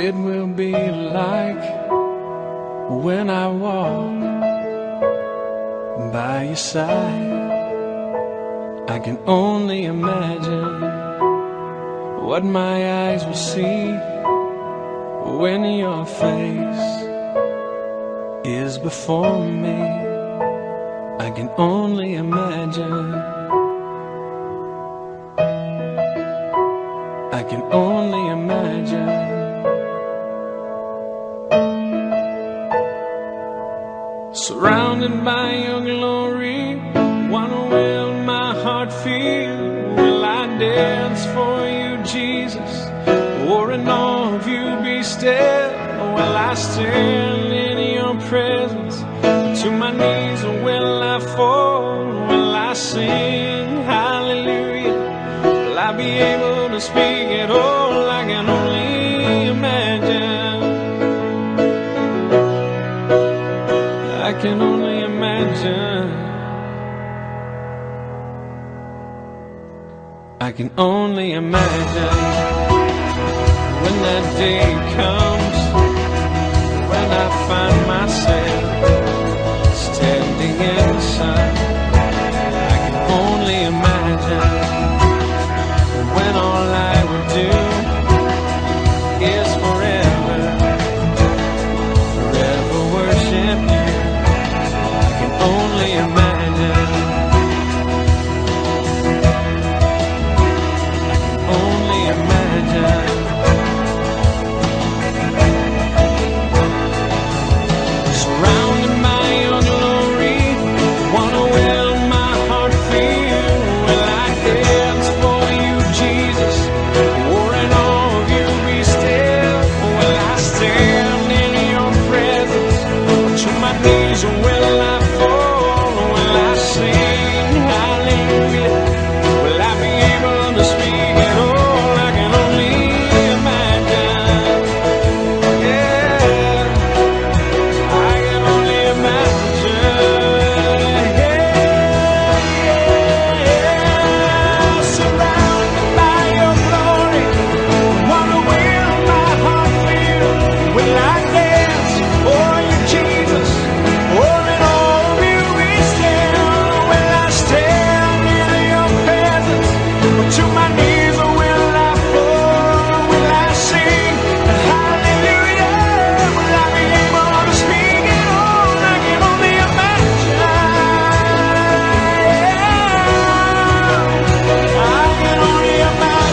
it will be like when I walk by your side. I can only imagine what my eyes will see when your face is before me. I can only imagine. I can only imagine. Surrounded by your glory, what will my heart feel? Will I dance for you, Jesus? Or in awe of you be still? Or will I stand in your presence? To my knees, or will I fall? Will I sing hallelujah? Will I be able to speak at all? I can only imagine. I can only imagine. I can only imagine when that day comes, when I find myself standing in the sun. I can only imagine when all I would do is forever, forever worship you. I can only imagine. I can only imagine. Surrounded by your glory, what will my heart feel? Will I dance for you, Jesus? Or in awe of you be still? Or will I stand in your presence? To my knees, or will I fall? Or will I sing hallelujah? Will I be able to speak at all? I can only imagine. Yeah, I can only imagine. Yeah, surrounded by your glory, what will my heart feel? Will I dance for you, Jesus? Or in all of you be still? Will I stand in your presence? Or to my knees, or will I fall? Will I sing hallelujah? Will I be able to speak at all? I can only imagine. I can only imagine. I can only imagine.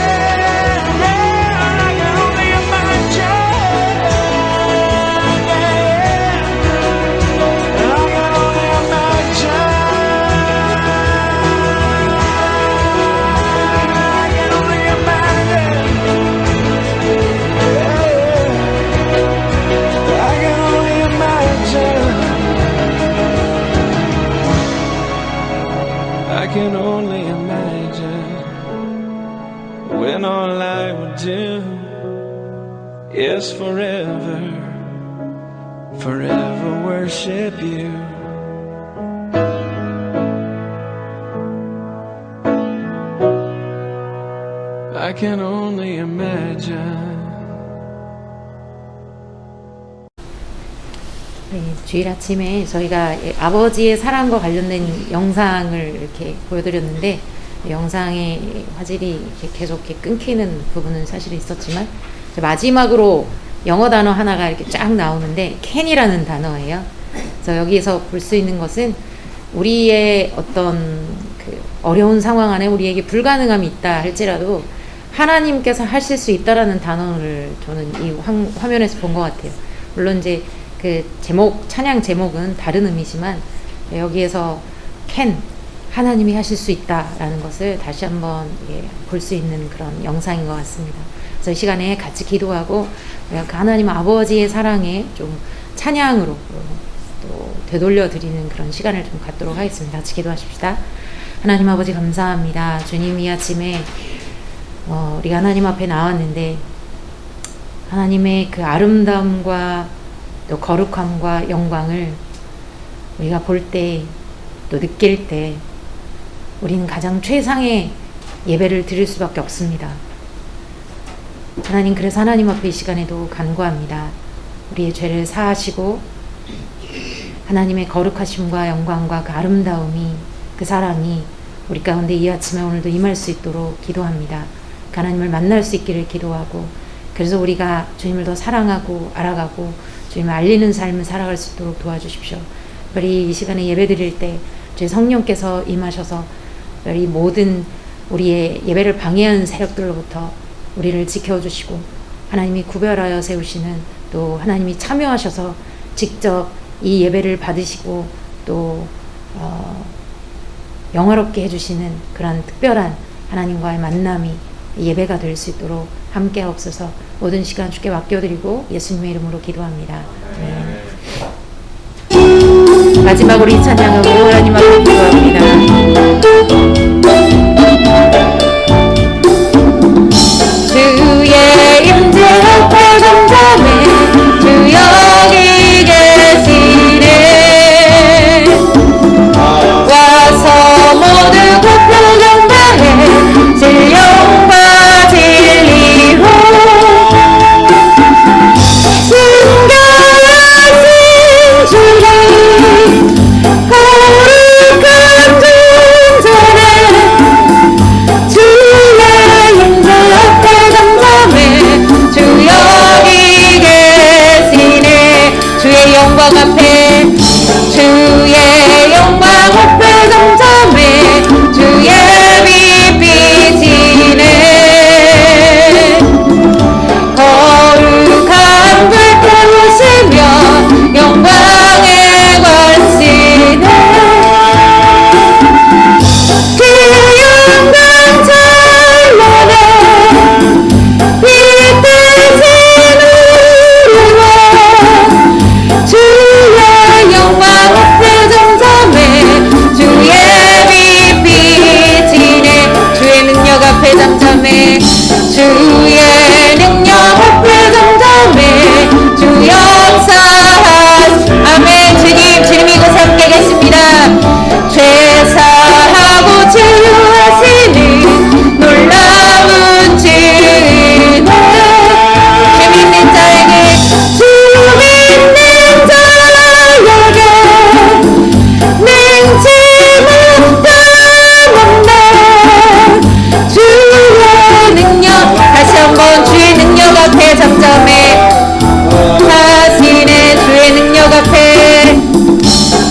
I can only imagine. I can only imagine. I can only imagine. I can only imagine when all I would do is forever, forever worship you. I can only imagine. 네, 주일 아침에 저희가 아버지의 사랑과 관련된 영상을 이렇게 보여드렸는데, 영상의 화질이 이렇게 계속 이렇게 끊기는 부분은 사실 있었지만, 마지막으로 영어 단어 하나가 이렇게 쫙 나오는데 캔이라는 단어예요. 그래서 여기에서 볼 수 있는 것은 우리의 어떤 그 어려운 상황 안에 우리에게 불가능함이 있다 할지라도 하나님께서 하실 수 있다라는 단어를 저는 이 화면에서 본 것 같아요. 물론 이제 그 제목, 찬양 제목은 다른 의미지만 여기에서 캔, 하나님이 하실 수 있다라는 것을 다시 한번 볼 수 있는 그런 영상인 것 같습니다. 그래서 이 시간에 같이 기도하고 하나님 아버지의 사랑에 좀 찬양으로 또 되돌려 드리는 그런 시간을 좀 갖도록 하겠습니다. 같이 기도하십시다. 하나님 아버지 감사합니다. 주님, 이 아침에 우리가 하나님 앞에 나왔는데 하나님의 그 아름다움과 또 거룩함과 영광을 우리가 볼 때, 또 느낄 때 우리는 가장 최상의 예배를 드릴 수밖에 없습니다. 하나님, 그래서 하나님 앞에 이 시간에도 간구합니다. 우리의 죄를 사하시고 하나님의 거룩하심과 영광과 그 아름다움이, 그 사랑이 우리 가운데 이 아침에 오늘도 임할 수 있도록 기도합니다. 그 하나님을 만날 수 있기를 기도하고, 그래서 우리가 주님을 더 사랑하고 알아가고 주님을 알리는 삶을 살아갈 수 있도록 도와주십시오. 특별히 이 시간에 예배 드릴 때 주의 성령께서 임하셔서 특별히 모든 우리의 예배를 방해하는 세력들로부터 우리를 지켜주시고, 하나님이 구별하여 세우시는, 또 하나님이 참여하셔서 직접 이 예배를 받으시고 또 영화롭게 해주시는 그런 특별한 하나님과의 만남이 예배가 될 수 있도록 함께 하옵소서. 모든 시간 주께 맡겨드리고 예수님의 이름으로 기도합니다. 마지막으로 이 찬양으로 하나님 앞에 기도합니다. 주의 임재 앞에 잠잠해 주 여기 계시네. 와서 모두 굽고 경배해 진령과 진리로 신가하신 주님 거룩한 존재네. 주의 임재 앞에 잠잠해 주 여기 계시네. 주의 영광 앞에, 주의 영광 앞에 잠잠해 주의 빛 비치네. 거룩한 불 태우시며 영광의 관시네. 그 영광 찬란해 빛대신 우리와 주의 영광 앞에 잠잠해 주의 빛 비치네. 주의 능력 앞에 잠잠해 주의 능력 앞에 잠잠해 주 역사하시. 아멘. 주님 이곳에 함께 계십니다. 죄사하고 치유하시는 놀라운 주는 주 믿는 자에게, 주 믿는 자에게 능치 못함없네. 주의 능력, 다시 한번 주의 능력 앞에 잠잠해 하시네. 주의 능력 앞에,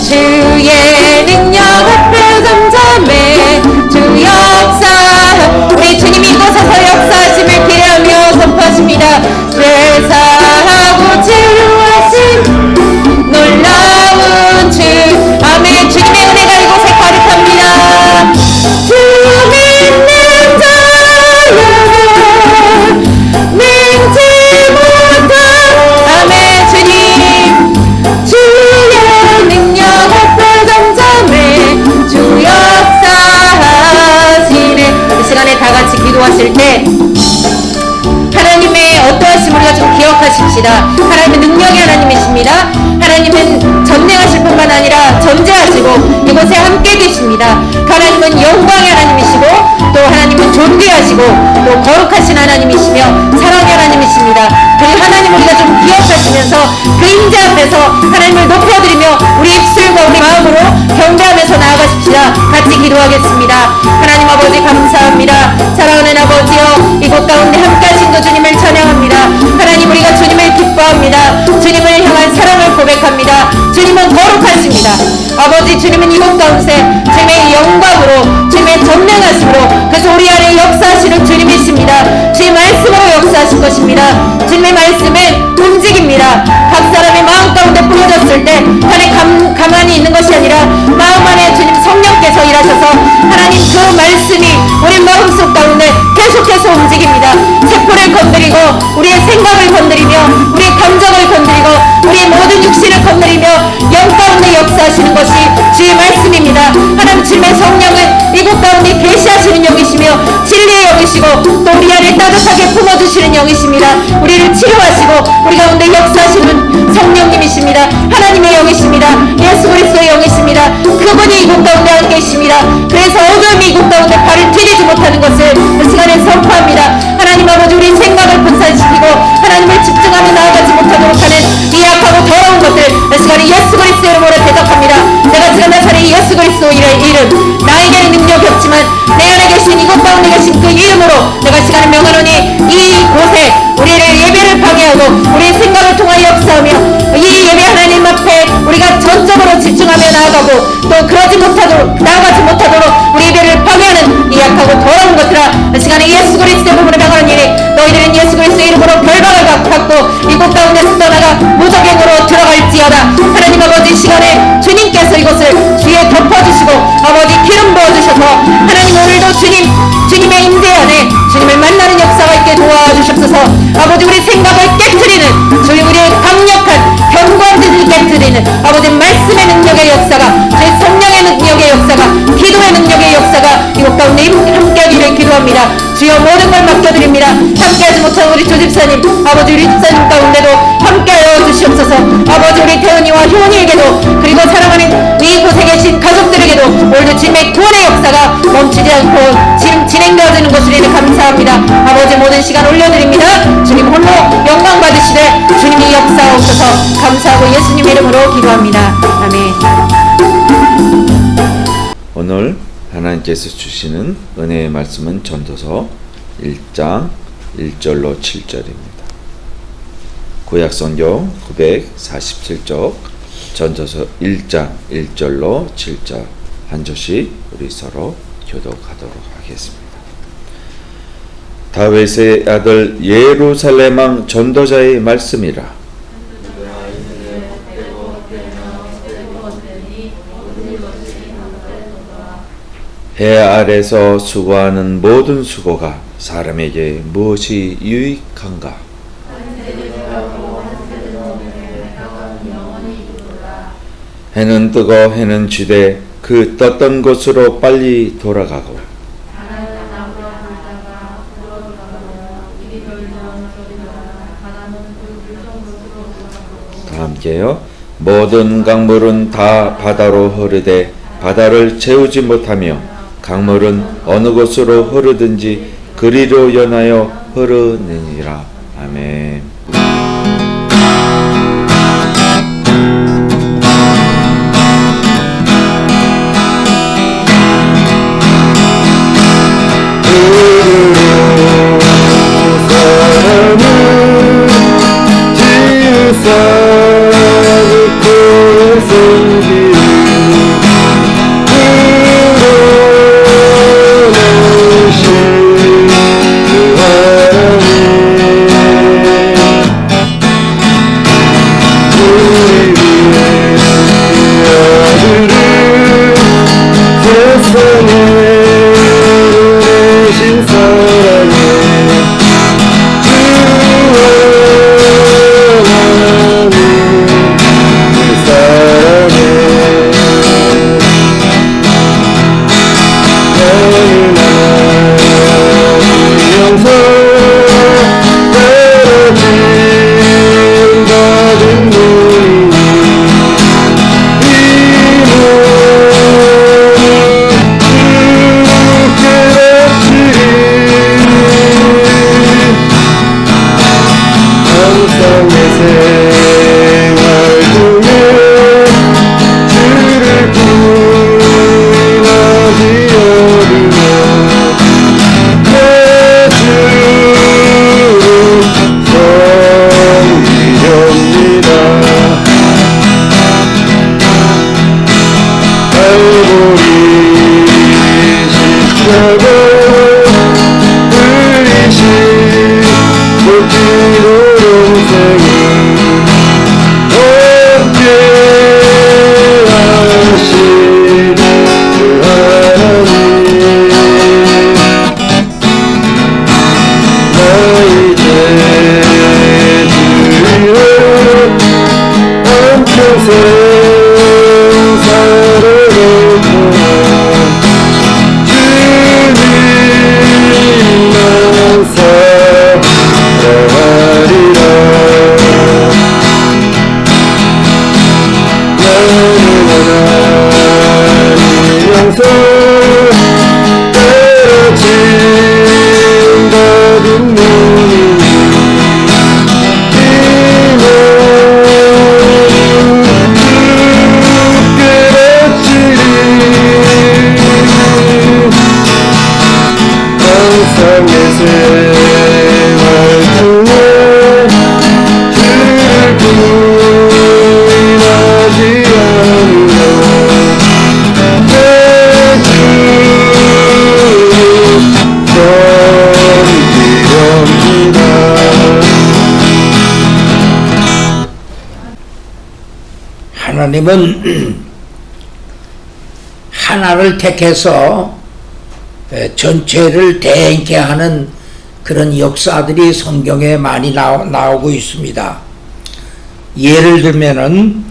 주의 능력 앞에 잠잠해 주 역사. 우리 주님이 이곳에서 역사하심을 기대하며 선포하십니다. 죄사하고 치유하신 놀라운 주. 아멘. 주님의 은혜가 이곳에 가득합니다. 주 믿는 자에게 능치 못한. 아멘. 주님 주의 능력 앞에 잠잠해 주 역사하시네. 이 시간에 다 같이 기도하실 때 하나님의 어떠하심을 우리가 좀 기억하십시다. 하나님은 능력의 하나님이십니다. 하나님은 전능하실 뿐만 아니라 전제하시고 이곳에 함께 계십니다. 하나님은 영광의 하나님이시고, 또 하나님은 존귀하시고 또 거룩하신 하나님이시며 사랑의 하나님이십니다. 그 하나님 우리가 좀 기억하시면서 그 임재 앞에서 하나님을 높여드리며 우리 입술과 우리 마음으로 경배하면서 나아가십시다. 같이 기도하겠습니다. 하나님 아버지 감사합니다. 사랑하는 아버지여, 이곳 가운데 함께하신 그 주님을 찬양합니다. 하나님 우리가 주님을 기뻐합니다. 주님을 향한 사랑을 고백합니다. 주님은 거룩하십니다. 아버지, 주님은 이곳 가운데 주님의 영광으로, 주님의 전능하심으로, 그래서 우리 안에 역사하시는 주님이십니다. 주의 말씀으로 역사하신 것입니다. 주님의 말씀은 움직입니다. 각 사람의 마음 가운데 부어졌을 때 가만히 있는 것이 아니라 마음 안에 주님 성령께서 일하셔서 하나님 그 말씀이 우리 마음속 가운데 계속해서 움직입니다. 세포를 건드리고 우리의 생각을 건드리며 우리의 감정을 건드리고 우리의 모든 육신을 건드리며 영 가운데 역사하시는 것이 주의 말씀입니다. 하나님 주님의 성령은 이곳 가운데 계시하시는 영이시며 진리의 영이시고 또 우리 안에 따뜻하게 품어주시는 영이십니다. 우리를 치료하시고 우리 가운데 역사하시는 성령님이십니다. 하나님의 영이십니다. 예수 그리스도의 영이십니다. 그분이 이곳 가운데 함께 계십니다. 그래서 어둠이 이곳 가운데 발을 디디지 못하는 것을 그 시간에 선포합니다. 하나님 아버지, 우리 생각을 분사 나아가고 또 그러지 못하도록 나아가지 못하도록 우리 예배를 방해하는 이 약하고 더러운 것들아, 이 시간에 예수 그리스도의 부분을 명하는 일이 너희들은 예수 그리스도의 이름으로 결박을 받고 이곳 가운데서 떠나가 무적행으로 들어갈지어다. 하나님 아버지, 이 시간에 주님께서 이곳을 주에 덮어주시고 아버지 기름 부어주셔서 하나님 오늘도 주님의 임재 안에 주님을 만나는 역사가 있게 도와주시옵소서. 아버지, 우리 생각을 깨트리는 주의 우리의 강력한 견고함들을 깨트리는 아버지 말씀의 능력의 역사가, 주의 성령의 능력의 역사가, 기도의 능력의 역사가 이곳 가운데 함께하기를 기도합니다. 주여 모든 걸 맡겨드립니다. 함께하지 못한 우리 조집사님, 아버지 우리 집사님 가운데도 함께하여 주시옵소서. 아버지 우리 태은이와 효은이에게도, 그리고 사랑하는 이곳에 계신 가족들에게도 오늘도 주님의 구원의 역사가 멈추지 않고 지금 진행되어지는 것을 인해 감사합니다. 아버지 모든 시간 올려드립니다. 주님 홀로 영광 받으시되 주님이 역사하옵소서. 감사하고 예수님 이름으로 기도합니다. 아멘. 오늘 하나님께서 주시는 은혜의 말씀은 전도서 1장 1절로 7절입니다. 구약성경 947쪽 전도서 1장 1절로 7절 한 절씩 우리 서로 교독하도록 하겠습니다. 다윗의 아들 예루살렘 왕 전도자의 말씀이라. 해 아래서 수고하는 모든 수고가 사람에게 무엇이 유익한가? 해는 뜨고 해는 지되 그 떴던 곳으로 빨리 돌아가고, 다 함께요. 모든 강물은 다 바다로 흐르되 바다를 채우지 못하며 강물은 어느 곳으로 흐르든지 그리로 연하여 흐르느니라. 아멘. 하나님은 하나를 택해서 전체를 대행케 하는 그런 역사들이 성경에 많이 나오고 있습니다. 예를 들면은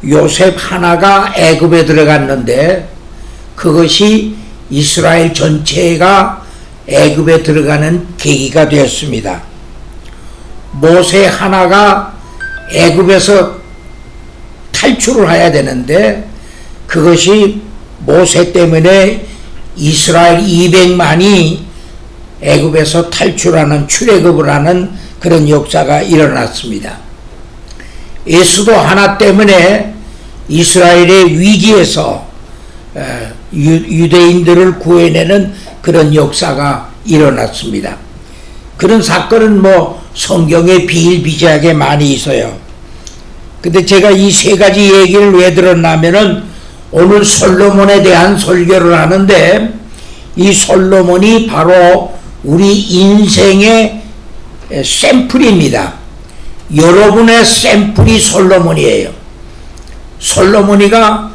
요셉 하나가 애굽에 들어갔는데 그것이 이스라엘 전체가 애굽에 들어가는 계기가 되었습니다. 모세 하나가 애굽에서 탈출을 해야 되는데 그것이 모세 때문에 이스라엘 200만이 애굽에서 탈출하는 출애굽을 하는 그런 역사가 일어났습니다. 예수도 하나 때문에 이스라엘의 위기에서 유대인들을 구해내는 그런 역사가 일어났습니다. 그런 사건은 성경에 비일비재하게 많이 있어요. 근데 제가 이 세 가지 얘기를 왜 들었냐면은 오늘 솔로몬에 대한 설교를 하는데 이 솔로몬이 바로 우리 인생의 샘플입니다. 여러분의 샘플이 솔로몬이에요. 솔로몬이가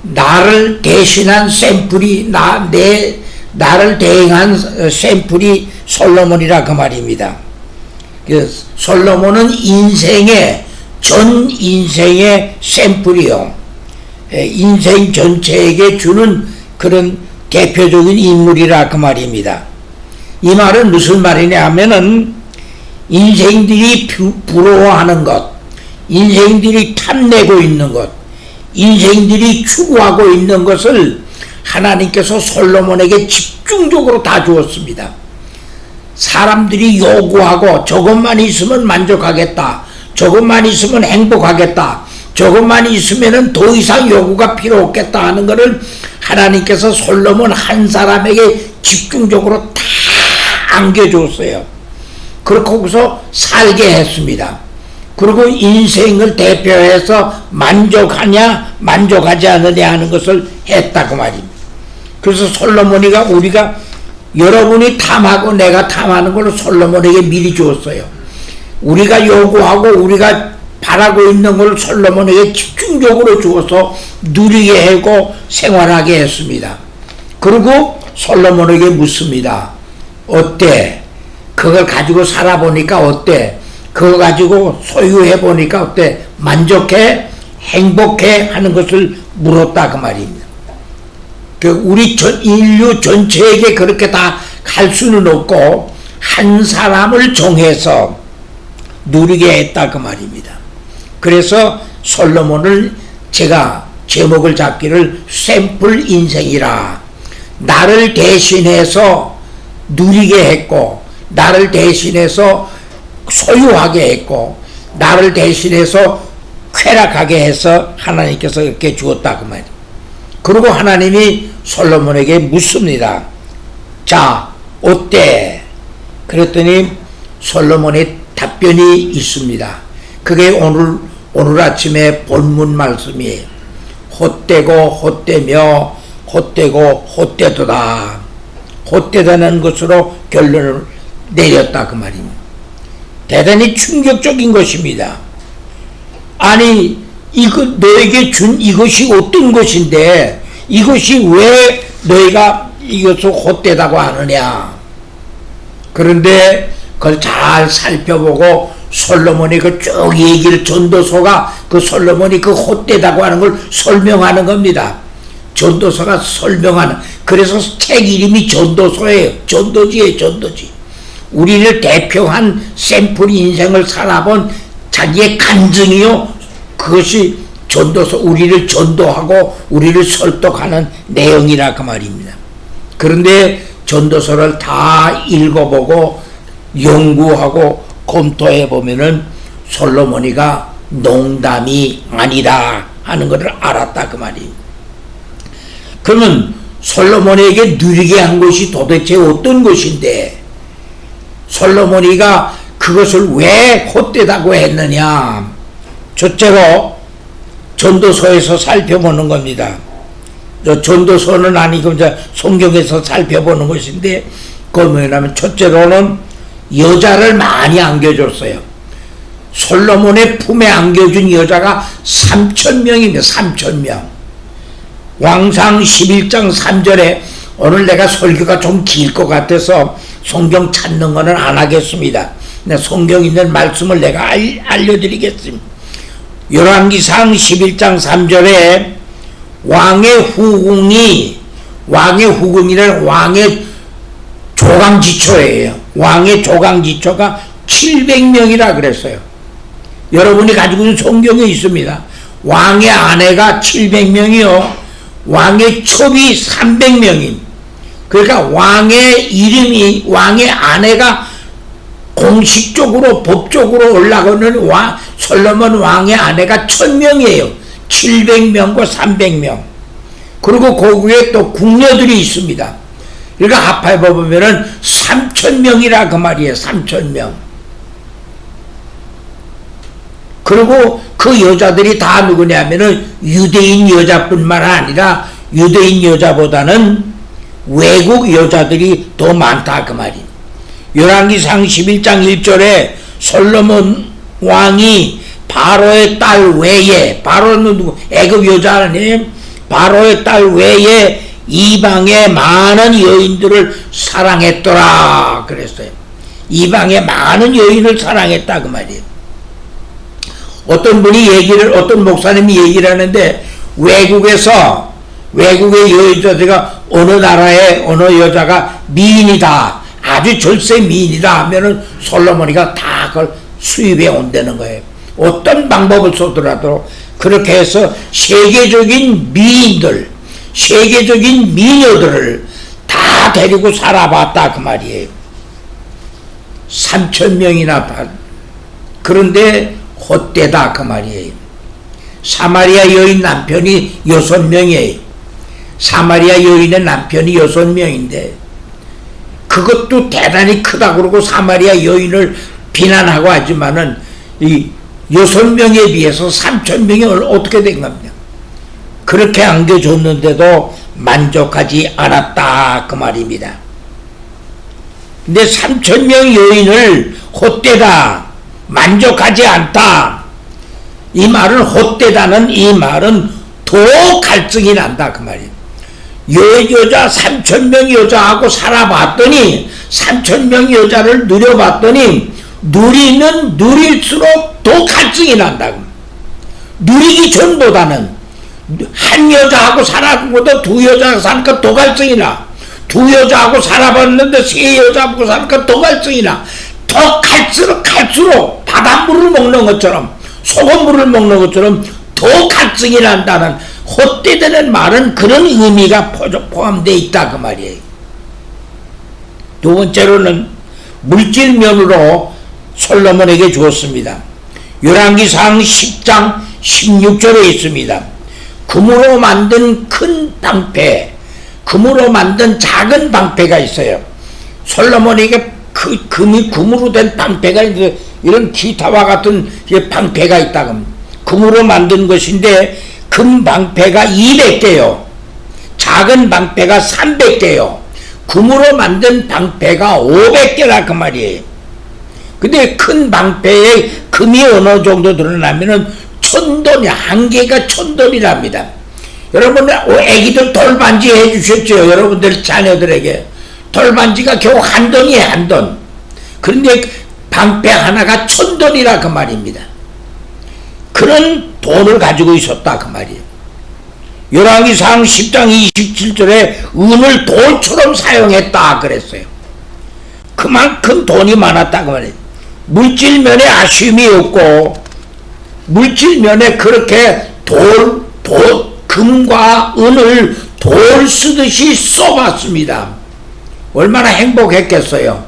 나를 대신한 샘플이 나를 대행한 샘플이 솔로몬이라 그 말입니다. 솔로몬은 전 인생의 샘플이요. 인생 전체에게 주는 그런 대표적인 인물이라 그 말입니다. 이 말은 무슨 말이냐 하면은 인생들이 부러워하는 것, 인생들이 탐내고 있는 것, 인생들이 추구하고 있는 것을 하나님께서 솔로몬에게 집중적으로 다 주었습니다. 사람들이 요구하고 저것만 있으면 만족하겠다, 저것만 있으면 행복하겠다, 저것만 있으면 더 이상 요구가 필요 없겠다 하는 것을 하나님께서 솔로몬 한 사람에게 집중적으로 다 안겨줬어요. 그렇게 거기서 살게 했습니다. 그리고 인생을 대표해서 만족하냐 만족하지 않느냐 하는 것을 했다 그 말입니다. 그래서 솔로몬이가 우리가 여러분이 탐하고 내가 탐하는 걸 솔로몬에게 미리 주었어요. 우리가 요구하고 우리가 바라고 있는 걸 솔로몬에게 집중적으로 주어서 누리게 하고 생활하게 했습니다. 그리고 솔로몬에게 묻습니다. 어때? 그걸 가지고 살아보니까 어때? 그거 가지고 소유해 보니까 어때? 만족해? 행복해? 하는 것을 물었다 그 말입니다. 우리 인류 전체에게 그렇게 다 갈 수는 없고 한 사람을 정해서 누리게 했다 그 말입니다. 그래서 솔로몬을 제가 제목을 잡기를 샘플 인생이라, 나를 대신해서 누리게 했고 나를 대신해서 소유하게 했고 나를 대신해서 쾌락하게 해서 하나님께서 이렇게 주었다 그 말이에요. 그리고 하나님이 솔로몬에게 묻습니다. 자, 어때? 그랬더니 솔로몬의 답변이 있습니다. 그게 오늘 아침에 본문 말씀이에요. 헛되고 헛되며 헛되고 헛되도다. 헛되다는 것으로 결론을 내렸다 그 말입니다. 대단히 충격적인 것입니다. 아니 너에게 준 이것이 어떤 것인데 이것이 왜 너희가 이것을 헛되다고 하느냐. 그런데 그걸 잘 살펴보고 솔로몬이 그 쭉 얘기를 전도서가 그 솔로몬이 그 헛되다고 하는 걸 설명하는 겁니다. 전도서가 설명하는, 그래서 책 이름이 전도서예요. 전도지예요. 전도지. 우리를 대표한 샘플 인생을 살아본 자기의 간증이요, 그것이 전도서, 우리를 전도하고 우리를 설득하는 내용이라 그 말입니다. 그런데 전도서를 다 읽어보고 연구하고 검토해 보면은 솔로몬이가 농담이 아니라 하는 것을 알았다 그 말입니다. 그러면 솔로몬에게 누리게 한 것이 도대체 어떤 것인데 솔로몬이가 그것을 왜 헛되다고 했느냐. 첫째로 전도서에서 살펴보는 겁니다. 전도서는 아니고 이제 성경에서 살펴보는 것인데, 그건 뭐냐면 첫째로는 여자를 많이 안겨줬어요. 솔로몬의 품에 안겨준 여자가 3,000명입니다. 3,000명. 왕상 11장 3절에 오늘 내가 설교가 좀 길 것 같아서 성경 찾는 거는 안 하겠습니다. 성경 있는 말씀을 내가 알려드리겠습니다. 열왕기상 11장 3절에 왕의 후궁이란 왕의 조강지초예요. 왕의 조강지초가 700명이라 그랬어요. 여러분이 가지고 있는 성경에 있습니다. 왕의 아내가 700명이요. 왕의 첩이 300명인. 그러니까 왕의 아내가 공식적으로 법적으로 올라가는 솔로몬 왕의 아내가 1000명이에요. 700명과 300명. 그리고 거기에 또 궁녀들이 있습니다. 그러니까 합해 보면은 3,000명이라 그 말이에요. 3,000명. 그리고 그 여자들이 다 누구냐면은 유대인 여자뿐만 아니라 유대인 여자보다는 외국 여자들이 더 많다 그 말이에요. 열왕기상 11장 1절에 솔로몬 왕이 바로의 딸 외에, 바로는 누구? 애굽 여자 아니에요? 바로의 딸 외에 이방의 많은 여인들을 사랑했더라 그랬어요. 이방의 많은 여인을 사랑했다 그 말이에요. 어떤 목사님이 얘기를 하는데 외국의 여자들가 어느 나라의 어느 여자가 미인이다, 아주 절세 미인이다 하면은 솔로몬이가 다 그걸 수입해 온다는 거예요. 어떤 방법을 써더라도 그렇게 해서 세계적인 미인들, 세계적인 미녀들을 다 데리고 살아봤다 그 말이에요. 3,000명이나 그런데 헛되다 그 말이에요. 사마리아 여인 남편이 6명이에요. 사마리아 여인의 남편이 6명인데 그것도 대단히 크다 그러고 사마리아 여인을 비난하고 하지만은 이 6명에 비해서 3,000명이 어떻게 된 겁니까? 그렇게 안겨줬는데도 만족하지 않았다 그 말입니다. 근데 3,000명 여인을 헛되다, 만족하지 않다, 이 말은 헛되다는 이 말은 더 갈증이 난다 그 말이에요. 여자 3,000명 여자하고 살아봤더니 3,000명 여자를 누려봤더니 누리는 누릴수록 더 갈증이 난다. 누리기 전보다는 한 여자하고 살아보다 두 여자하고 사니까 더 갈증이 나. 두 여자하고 살아봤는데 세 여자하고 사니까 더 갈증이 나. 더 갈수록 바닷물을 먹는 것처럼, 소금물을 먹는 것처럼 더 갈증이 난다는 헛되다는 말은 그런 의미가 포함되어 있다 그 말이에요. 두 번째로는 물질면으로 솔로몬에게 주었습니다. 열왕기상 10장 16절에 있습니다. 금으로 만든 큰 방패, 금으로 만든 작은 방패가 있어요. 솔로몬에게 금으로 된 방패가 있는데 이런 기타와 같은 방패가 있다고 합니다. 금으로 만든 것인데 금 방패가 200개요. 작은 방패가 300개요. 금으로 만든 방패가 500개라 그 말이에요. 근데 큰 방패에 금이 어느 정도 드러나면은 1,000돈, 한 개가 1,000돈이랍니다. 여러분, 애기들 돌반지 해주셨죠? 여러분들 자녀들에게. 돌반지가 겨우 한 돈이에요, 한 돈. 그런데 방패 하나가 1,000돈이라 그 말입니다. 그런 돈을 가지고 있었다 그 말이에요. 열왕기상 10장 27절에 은을 돌처럼 사용했다 그랬어요. 그만큼 돈이 많았다 그 말이에요. 물질면에 아쉬움이 없고 물질면에 그렇게 금과 은을 돌 쓰듯이 써봤습니다. 얼마나 행복했겠어요.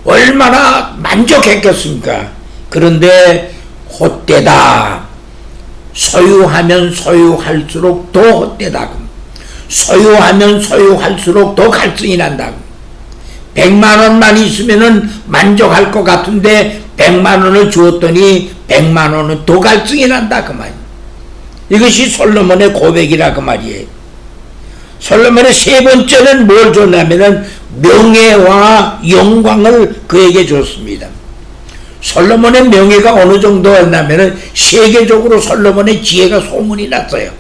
얼마나 만족했겠습니까? 그런데 헛되다. 소유하면 소유할수록 더 헛되다. 소유하면 소유할수록 더 갈증이 난다. 100만 원만 있으면은 만족할 것 같은데 100만 원을 주었더니 100만 원은 더 갈증이 난다 그 말이에요. 이것이 솔로몬의 고백이라 그 말이에요. 솔로몬의 세 번째는 뭘 줬냐면은 명예와 영광을 그에게 줬습니다. 솔로몬의 명예가 어느 정도였냐면은 세계적으로 솔로몬의 지혜가 소문이 났어요.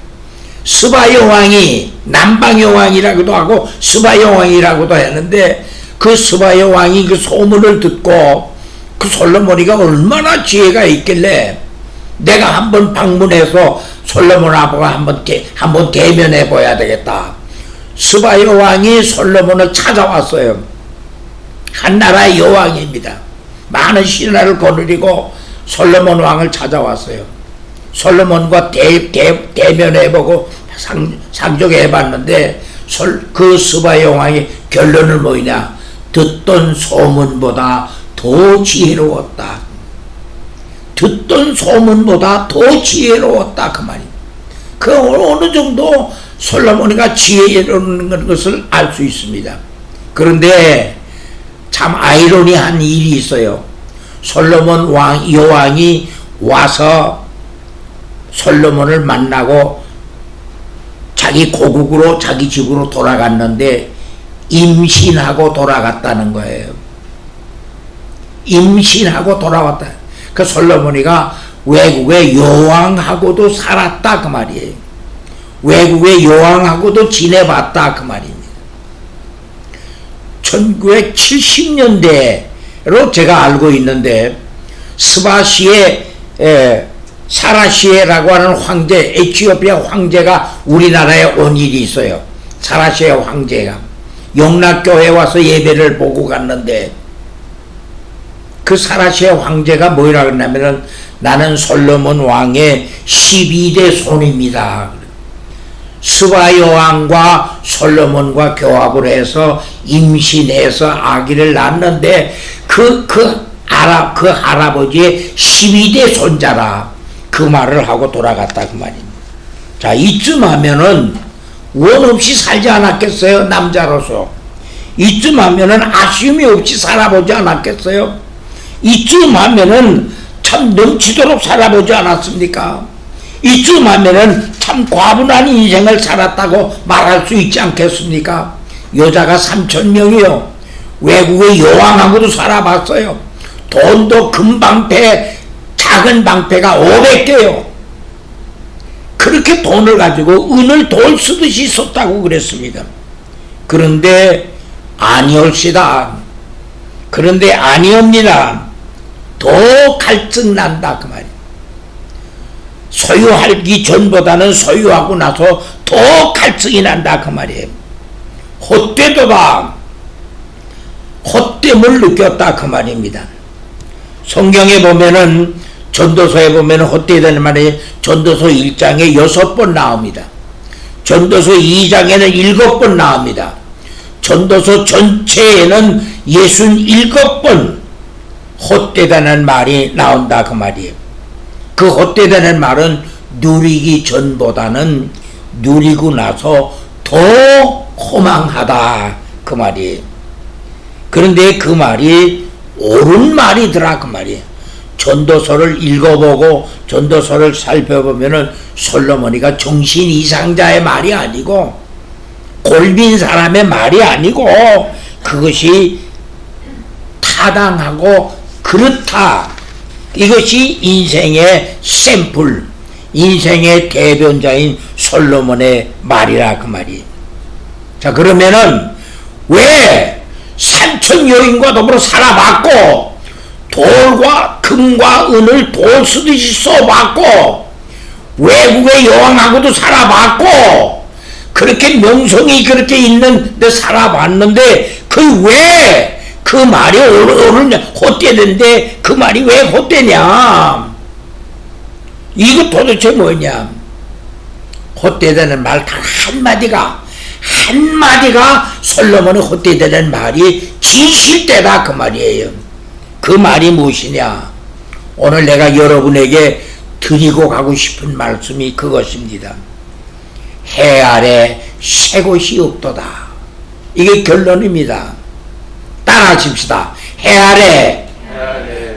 스바의 왕이 남방의 왕이라고도 하고 스바의 왕이라고도 했는데 그 스바의 왕이 그 소문을 듣고 그 솔로몬이가 얼마나 지혜가 있길래 내가 한번 방문해서 솔로몬하고 한번 대면해 봐야 되겠다. 스바의 왕이 솔로몬을 찾아왔어요. 한 나라의 여왕입니다. 많은 신하를 거느리고 솔로몬 왕을 찾아왔어요. 솔로몬과 대면해보고 상족해봤는데 그 스바의 왕이 결론은 뭐냐? 듣던 소문보다 더 지혜로웠다. 듣던 소문보다 더 지혜로웠다 그 말이에요. 그 어느 정도 솔로몬이가 지혜로운 것을 알 수 있습니다. 그런데 참 아이러니한 일이 있어요. 솔로몬 여왕이 와서 솔로몬을 만나고 자기 고국으로 자기 집으로 돌아갔는데 임신하고 돌아갔다는 거예요. 임신하고 돌아왔다. 그 솔로몬이가 외국의 여왕하고도 살았다 그 말이에요. 외국의 여왕하고도 지내봤다 그 말입니다. 1970년대로 제가 알고 있는데 스바시에 사라시에라고 하는 황제, 에티오피아 황제가 우리나라에 온 일이 있어요. 사라시에 황제가 영락교회에 와서 예배를 보고 갔는데 그 사라시에 황제가 뭐라 그랬냐면은 나는 솔로몬 왕의 12대 손입니다. 스바 여왕과 솔로몬과 교합을 해서 임신해서 아기를 낳았는데 그 할아버지의 12대 손자라 그 말을 하고 돌아갔다 그 말입니다. 자, 이쯤 하면은 원 없이 살지 않았겠어요? 남자로서. 이쯤 하면은 아쉬움이 없이 살아보지 않았겠어요? 이쯤 하면은 참 넘치도록 살아보지 않았습니까? 이쯤 하면은 참 과분한 인생을 살았다고 말할 수 있지 않겠습니까? 여자가 3,000명이요. 외국의 여왕하고도 살아봤어요. 돈도 금방패, 작은 방패가 500개요. 그렇게 돈을 가지고 은을 돌 쓰듯이 썼다고 그랬습니다. 그런데 아니올시다. 그런데 아니옵니다. 더 갈증 난다 그 말이에요. 소유하기 전보다는 소유하고 나서 더 갈증이 난다 그 말이에요. 헛되도다. 헛됨을 느꼈다 그 말입니다. 성경에 보면은 전도서에 보면은 헛되다는 말이 전도서 1장에 6번 나옵니다. 전도서 2장에는 7번 나옵니다. 전도서 전체에는 67번 헛되다는 말이 나온다 그 말이에요. 그 헛되다는 말은 누리기 전보다는 누리고 나서 더 허망하다 그 말이에요. 그런데 그 말이 옳은 말이더라 그 말이에요. 전도서를 읽어보고 전도서를 살펴보면은 솔로몬이가 정신 이상자의 말이 아니고 골빈 사람의 말이 아니고 그것이 타당하고 그렇다. 이것이 인생의 샘플, 인생의 대변자인 솔로몬의 말이라 그 말이에요. 자, 그러면은 왜 산천 여인과 더불어 살아봤고 돌과 금과 은을 돌 쓰듯이 써봤고 외국의 여왕하고도 살아봤고 그렇게 명성이 그렇게 있는데 살아봤는데 그 왜 그 말이 옳으냐 헛되는데 그 말이 왜 헛되냐? 이거 도대체 뭐냐? 헛되다는 말 단 한마디가 솔로몬의 헛되다는 말이 진실되다 그 말이에요. 그 말이 무엇이냐? 오늘 내가 여러분에게 드리고 가고 싶은 말씀이 그것입니다. 해 아래 새 곳이 없도다. 이게 결론입니다. 따라하십시다. 해 아래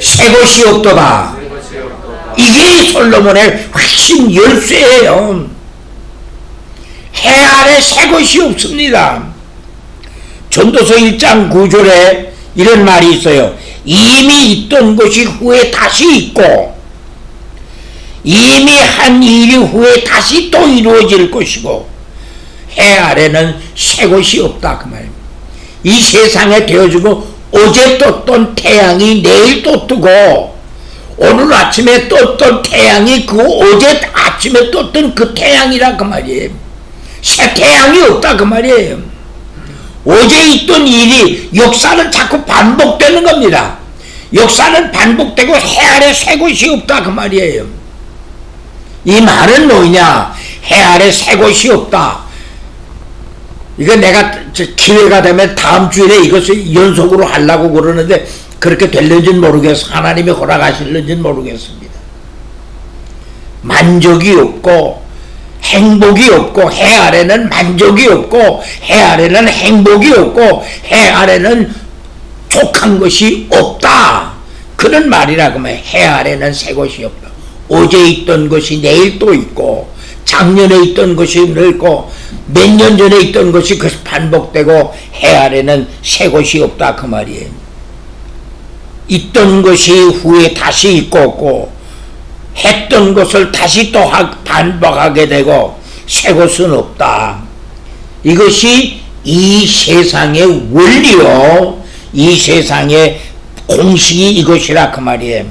새 곳이 없도다. 이게 솔로몬의 핵심 열쇠예요. 해 아래 새 곳이 없습니다. 전도서 1장 9절에 이런 말이 있어요. 이미 있던 것이 후에 다시 있고, 이미 한 일이 후에 다시 또 이루어질 것이고, 해 아래는 새 것이 없다 그 말입니다. 이 세상에 되어지고 어제 떴던 태양이 내일 또 뜨고, 오늘 아침에 떴던 태양이 그 어제 아침에 떴던 그 태양이라 그 말이에요. 새 태양이 없다 그 말이에요. 어제 있던 일이, 역사는 자꾸 반복되는 겁니다. 역사는 반복되고 해 아래 새 것이 없다 그 말이에요. 이 말은 뭐냐? 해 아래 새 것이 없다. 이거 내가 기회가 되면 다음 주일에 이것을 연속으로 하려고 그러는데 그렇게 될는지는 모르겠어. 하나님이 허락하실는지는 모르겠습니다. 만족이 없고 행복이 없고, 해 아래는 만족이 없고, 해 아래는 행복이 없고, 해 아래는 족한 것이 없다. 그런 말이라 그러면 해 아래는 새 것이 없다. 어제 있던 것이 내일 또 있고, 작년에 있던 것이 늙고, 몇 년 전에 있던 것이 반복되고, 해 아래는 새 것이 없다 그 말이에요. 있던 것이 후에 다시 있고 없고, 했던 것을 다시 또 반복하게 되고 새 것은 없다. 이것이 이 세상의 원리요, 이 세상의 공식이 이것이라 그 말이에요.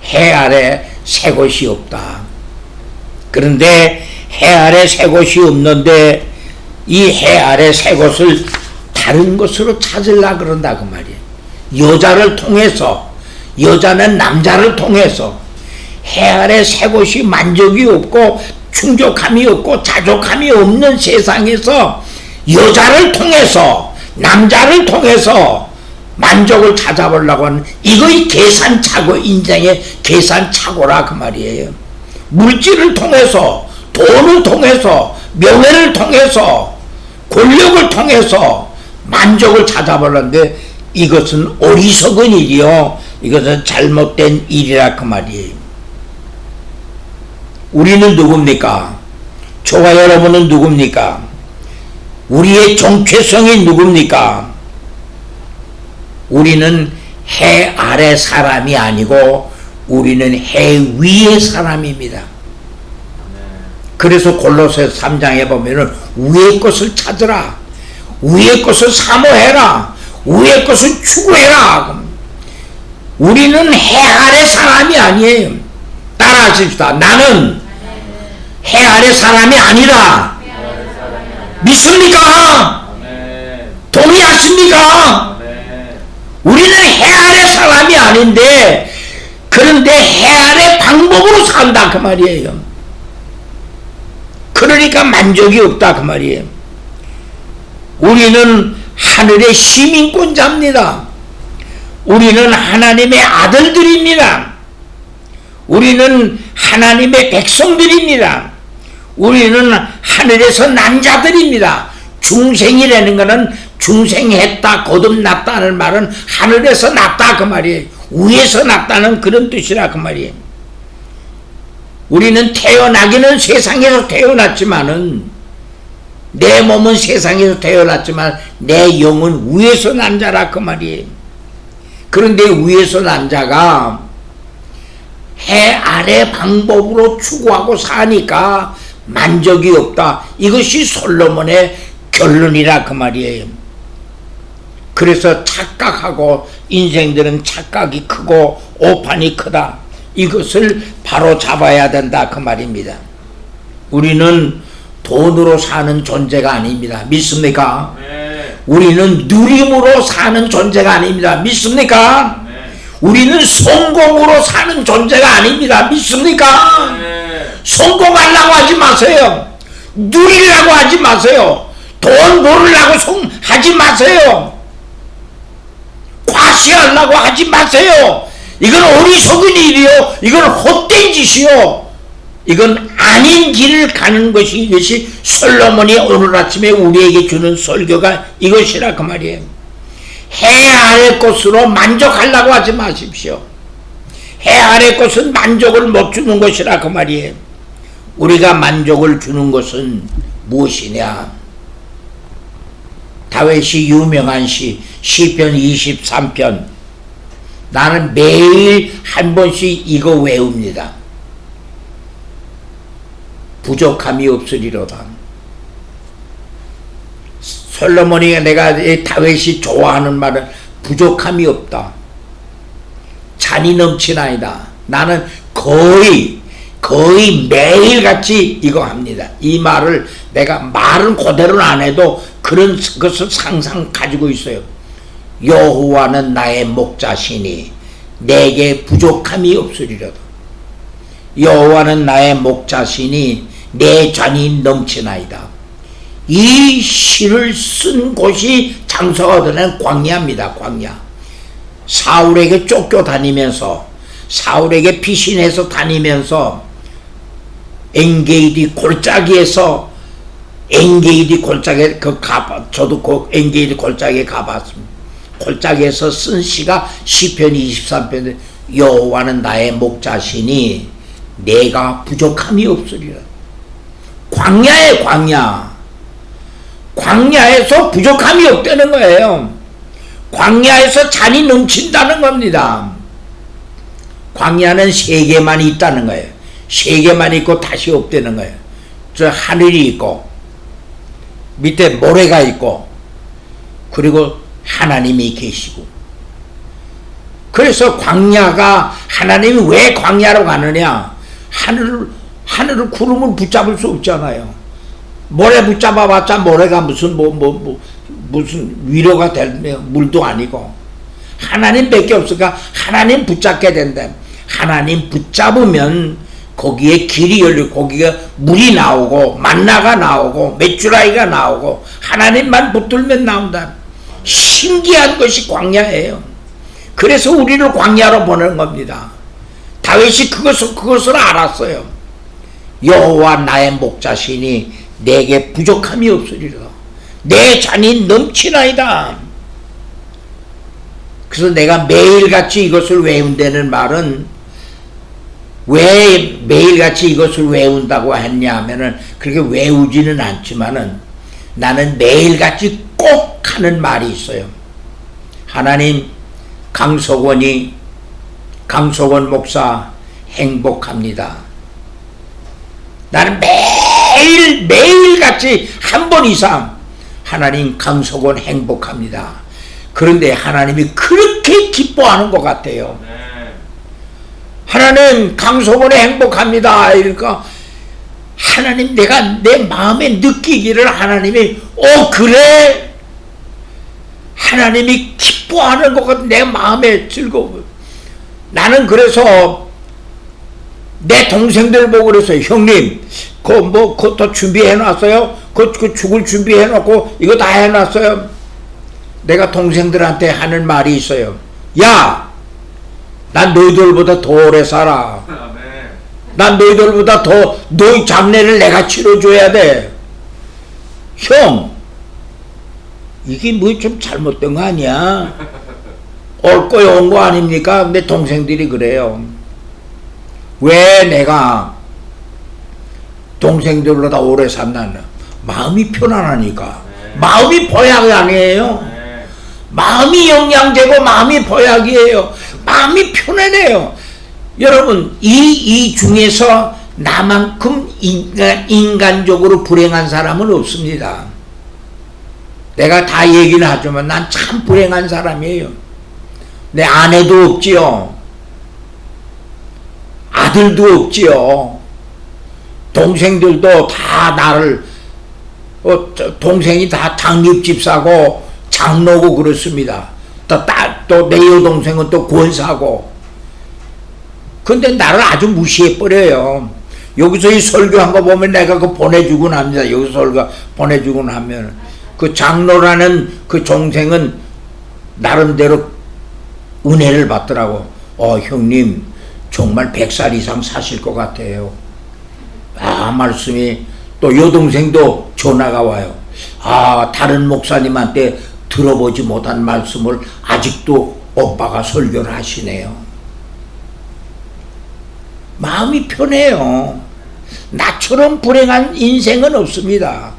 해 아래 새 것이 없다. 그런데 해 아래 새 것이 없는데 이 해 아래 새 것을 다른 것으로 찾으려고 그런다 그 말이에요. 여자를 통해서, 여자는 남자를 통해서 해 아래 새 것이 만족이 없고 충족함이 없고 자족함이 없는 세상에서 여자를 통해서, 남자를 통해서 만족을 찾아보려고 하는, 이거의 계산착오, 인생의 계산착오라 그 말이에요. 물질을 통해서, 돈을 통해서, 명예를 통해서, 권력을 통해서 만족을 찾아보려는데 이것은 어리석은 일이요, 이것은 잘못된 일이라 그 말이에요. 우리는 누굽니까? 저와 여러분은 누굽니까? 우리의 정체성이 누굽니까? 우리는 해 아래 사람이 아니고 우리는 해 위의 사람입니다. 그래서 골로새 3장에 보면은 위의 것을 찾으라, 위의 것을 사모해라, 위의 것을 추구해라. 우리는 해 아래 사람이 아니에요. 따라하십시다. 나는 해 아래 사람이 아니라. 믿습니까? 동의하십니까? 우리는 해 아래 사람이 아닌데, 그런데 해 아래 방법으로 산다 그 말이에요. 그러니까 만족이 없다 그 말이에요. 우리는 하늘의 시민권자입니다. 우리는 하나님의 아들들입니다. 우리는 하나님의 백성들입니다. 우리는 하늘에서 난 자들입니다. 중생이라는 것은 중생했다, 거듭났다는 말은 하늘에서 났다 그 말이에요. 위에서 났다는 그런 뜻이라 그 말이에요. 우리는 태어나기는 세상에서 태어났지만은, 내 몸은 세상에서 태어났지만 내 영은 위에서 난 자라 그 말이에요. 그런데 위에서 난 자가 해 아래 방법으로 추구하고 사니까 만족이 없다. 이것이 솔로몬의 결론이라 그 말이에요. 그래서 착각하고, 인생들은 착각이 크고 오판이 크다. 이것을 바로 잡아야 된다 그 말입니다. 우리는 돈으로 사는 존재가 아닙니다. 믿습니까? 네. 우리는 누림으로 사는 존재가 아닙니다. 믿습니까? 네. 우리는 성공으로 사는 존재가 아닙니다. 믿습니까? 네. 성공하려고 하지 마세요. 누리려고 하지 마세요. 돈 벌으려고 하지 마세요. 과시하려고 하지 마세요. 이건 어리석은 일이요, 이건 헛된 짓이요, 이건 아닌 길을 가는 것이, 이것이 솔로몬이 오늘 아침에 우리에게 주는 설교가 이것이라 그 말이에요. 해 아래 것으로 만족하려고 하지 마십시오. 해 아래 것은 만족을 못 주는 것이라 그 말이에요. 우리가 만족을 주는 것은 무엇이냐? 다윗이 유명한 시편 23편 나는 매일 한 번씩 이거 외웁니다. 부족함이 없으리로다. 솔로몬이 내가 다윗이 좋아하는 말은 부족함이 없다. 잔이 넘치나이다. 나는 거의 매일같이 이거 합니다. 이 말을 내가 말은 그대로는 안 해도 그런 것을 항상 가지고 있어요. 여호와는 나의 목자시니 내게 부족함이 없으리로다. 여호와는 나의 목자시니 내 잔이 넘치나이다. 이 시를 쓴 곳이 장소가 되는 광야입니다. 광야. 사울에게 쫓겨다니면서 사울에게 피신해서 다니면서 엔게이디 골짜기에서 저도 그 엔게이디 골짜기에 가봤습니다. 골짜기에서 쓴 시가 시편 23편에 여호와는 나의 목자시니 내가 부족함이 없으리라. 광야에 광야에서 부족함이 없다는 거예요. 광야에서 잔이 넘친다는 겁니다. 광야는 세 개만 있다는 거예요. 세 개만 있고 다시 없다는 거예요. 저 하늘이 있고 밑에 모래가 있고 그리고 하나님이 계시고. 그래서 광야가 하나님이 왜 광야로 가느냐? 하늘을 구름을 붙잡을 수 없잖아요. 모래 붙잡아봤자 모래가 무슨 위로가 될 물도 아니고 하나님밖에 없으니까 하나님 붙잡게 된다. 하나님 붙잡으면 거기에 길이 열리고 거기에 물이 나오고 만나가 나오고 메추라기가 나오고 하나님만 붙들면 나온다. 신기한 것이 광야예요. 그래서 우리를 광야로 보내는 겁니다. 다윗이 그것을 알았어요. 여호와 나의 목자시니 내게 부족함이 없으리라. 내 잔이 넘치나이다. 그래서 내가 매일같이 이것을 외운다는 말은 왜 매일같이 이것을 외운다고 했냐 하면은 그렇게 외우지는 않지만은 나는 매일같이 꼭 하는 말이 있어요. 하나님, 강석원 목사 행복합니다. 나는 매일같이 한 번 이상 하나님 강석원 행복합니다. 그런데 하나님이 그렇게 기뻐하는 것 같아요. 하나님 강석원에 행복합니다. 이러니까 하나님 내가 내 마음에 느끼기를 하나님이 그래 하나님이 기뻐하는 것 같은 내 마음에 즐거워. 나는 그래서 내 동생들 보고 그랬어요. 형님 그것도 준비해놨어요? 그 죽을 준비해놓고 이거 다 해놨어요? 내가 동생들한테 하는 말이 있어요. 야, 난 너희들보다 더 오래 살아. 난 너희들보다 더 너희 장례를 내가 치러줘야 돼. 형, 이게 뭐 좀 잘못된 거 아니야? 올 거에 온 거 아닙니까? 근데 동생들이 그래요. 왜 내가 동생들보다 오래 산다나? 마음이 편안하니까. 마음이 보약이 아니에요. 마음이 영양제고 마음이 보약이에요. 마음이 편안해요. 여러분 이 중에서 나만큼 인간적으로 불행한 사람은 없습니다. 내가 다 얘기는 하지만 난 참 불행한 사람이에요. 내 아내도 없지요. 아들도 없지요. 동생들도 다 나를 동생이 다 장립집사고 장로고 그렇습니다. 또 내 여동생은 또 권사고. 근데 나를 아주 무시해버려요. 여기서 이 설교한 거 보면 내가 그 보내주곤 합니다. 여기서 설교 보내주곤 하면 그 장로라는 그 동생은 나름대로 은혜를 받더라고. 형님 정말 100살 이상 사실 것 같아요. 말씀이. 또 여동생도 전화가 와요. 다른 목사님한테 들어보지 못한 말씀을 아직도 오빠가 설교를 하시네요. 마음이 편해요. 나처럼 불행한 인생은 없습니다.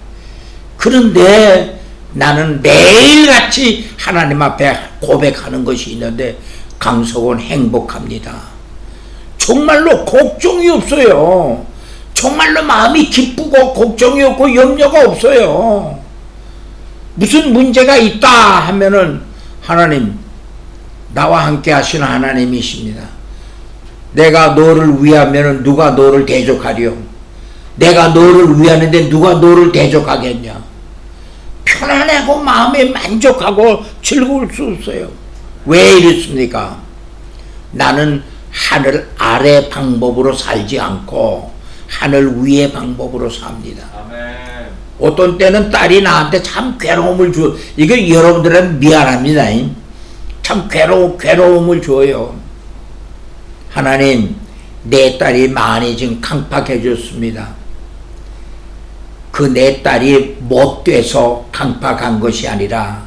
그런데 나는 매일같이 하나님 앞에 고백하는 것이 있는데 강석은 행복합니다. 정말로 걱정이 없어요. 정말로 마음이 기쁘고 걱정이 없고 염려가 없어요. 무슨 문제가 있다 하면은 하나님, 나와 함께 하시는 하나님이십니다. 내가 너를 위하면은 누가 너를 대적하리요? 내가 너를 위하는데 누가 너를 대적하겠냐? 편안하고 마음에 만족하고 즐거울 수 없어요. 왜 이렇습니까? 나는 하늘 아래 방법으로 살지 않고 하늘 위의 방법으로 삽니다. 어떤 때는 딸이 나한테 참 괴로움을 줘. 이게 여러분들은 미안합니다. 참 괴로움을 줘요. 하나님, 내 딸이 많이 지금 강팍해졌습니다. 그 내 딸이 못돼서 강팍한 것이 아니라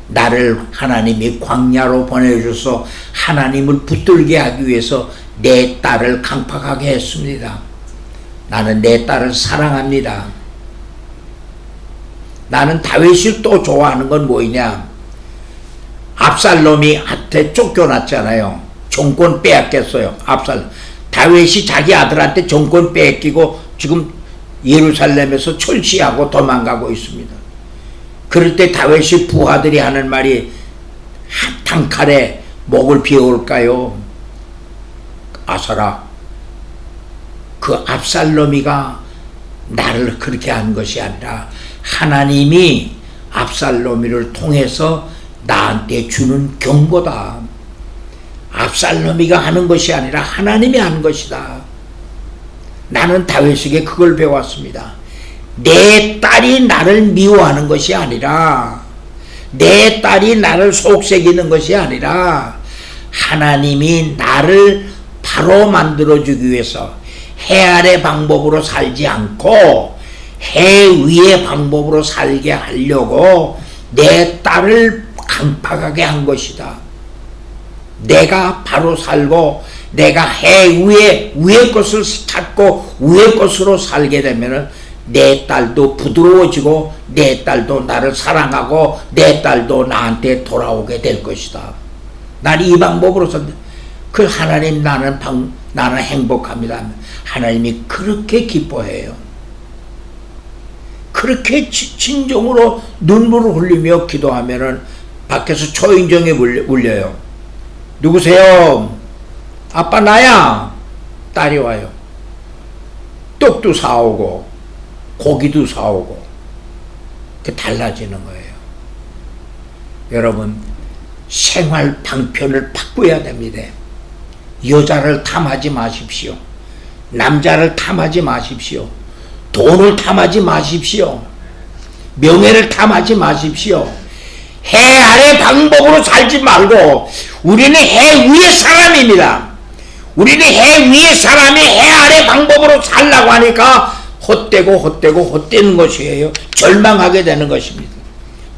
나를 하나님이 광야로 보내주셔서 하나님을 붙들게 하기 위해서 내 딸을 강팍하게 했습니다. 나는 내 딸을 사랑합니다. 나는 다윗을 또 좋아하는 건 뭐냐? 압살롬이 한테 쫓겨났잖아요. 정권 빼앗겼어요. 다윗이 자기 아들한테 정권 빼앗기고 지금 예루살렘에서 철시하고 도망가고 있습니다. 그럴 때 다윗이 부하들이 하는 말이 단칼에 목을 비울까요? 아사라, 그 압살롬이가 나를 그렇게 한 것이 아니라 하나님이 압살롬이를 통해서 나한테 주는 경고다. 압살롬이가 하는 것이 아니라 하나님이 하는 것이다. 나는 다윗에게 그걸 배웠습니다. 내 딸이 나를 미워하는 것이 아니라, 내 딸이 나를 속삭이는 것이 아니라 하나님이 나를 바로 만들어주기 위해서 해 아래 방법으로 살지 않고 해 위의 방법으로 살게 하려고 내 딸을 강팍하게 한 것이다. 내가 바로 살고 내가 해 위의 것을 찾고 위의 것으로 살게 되면은 내 딸도 부드러워지고 내 딸도 나를 사랑하고 내 딸도 나한테 돌아오게 될 것이다. 난 이 방법으로 산다. 그 하나님, 나는 행복합니다. 하나님이 그렇게 기뻐해요. 그렇게 진정으로 눈물을 흘리며 기도하면은 밖에서 초인종이 울려요. 누구세요? 아빠 나야. 딸이 와요. 떡도 사오고 고기도 사오고. 그 달라지는 거예요. 여러분, 생활 방편을 바꿔야 됩니다. 여자를 탐하지 마십시오. 남자를 탐하지 마십시오. 돈을 탐하지 마십시오. 명예를 탐하지 마십시오. 해 아래 방법으로 살지 말고 우리는 해 위의 사람입니다. 우리는 해 위의 사람이 해 아래 방법으로 살라고 하니까 헛되는 것이에요. 절망하게 되는 것입니다.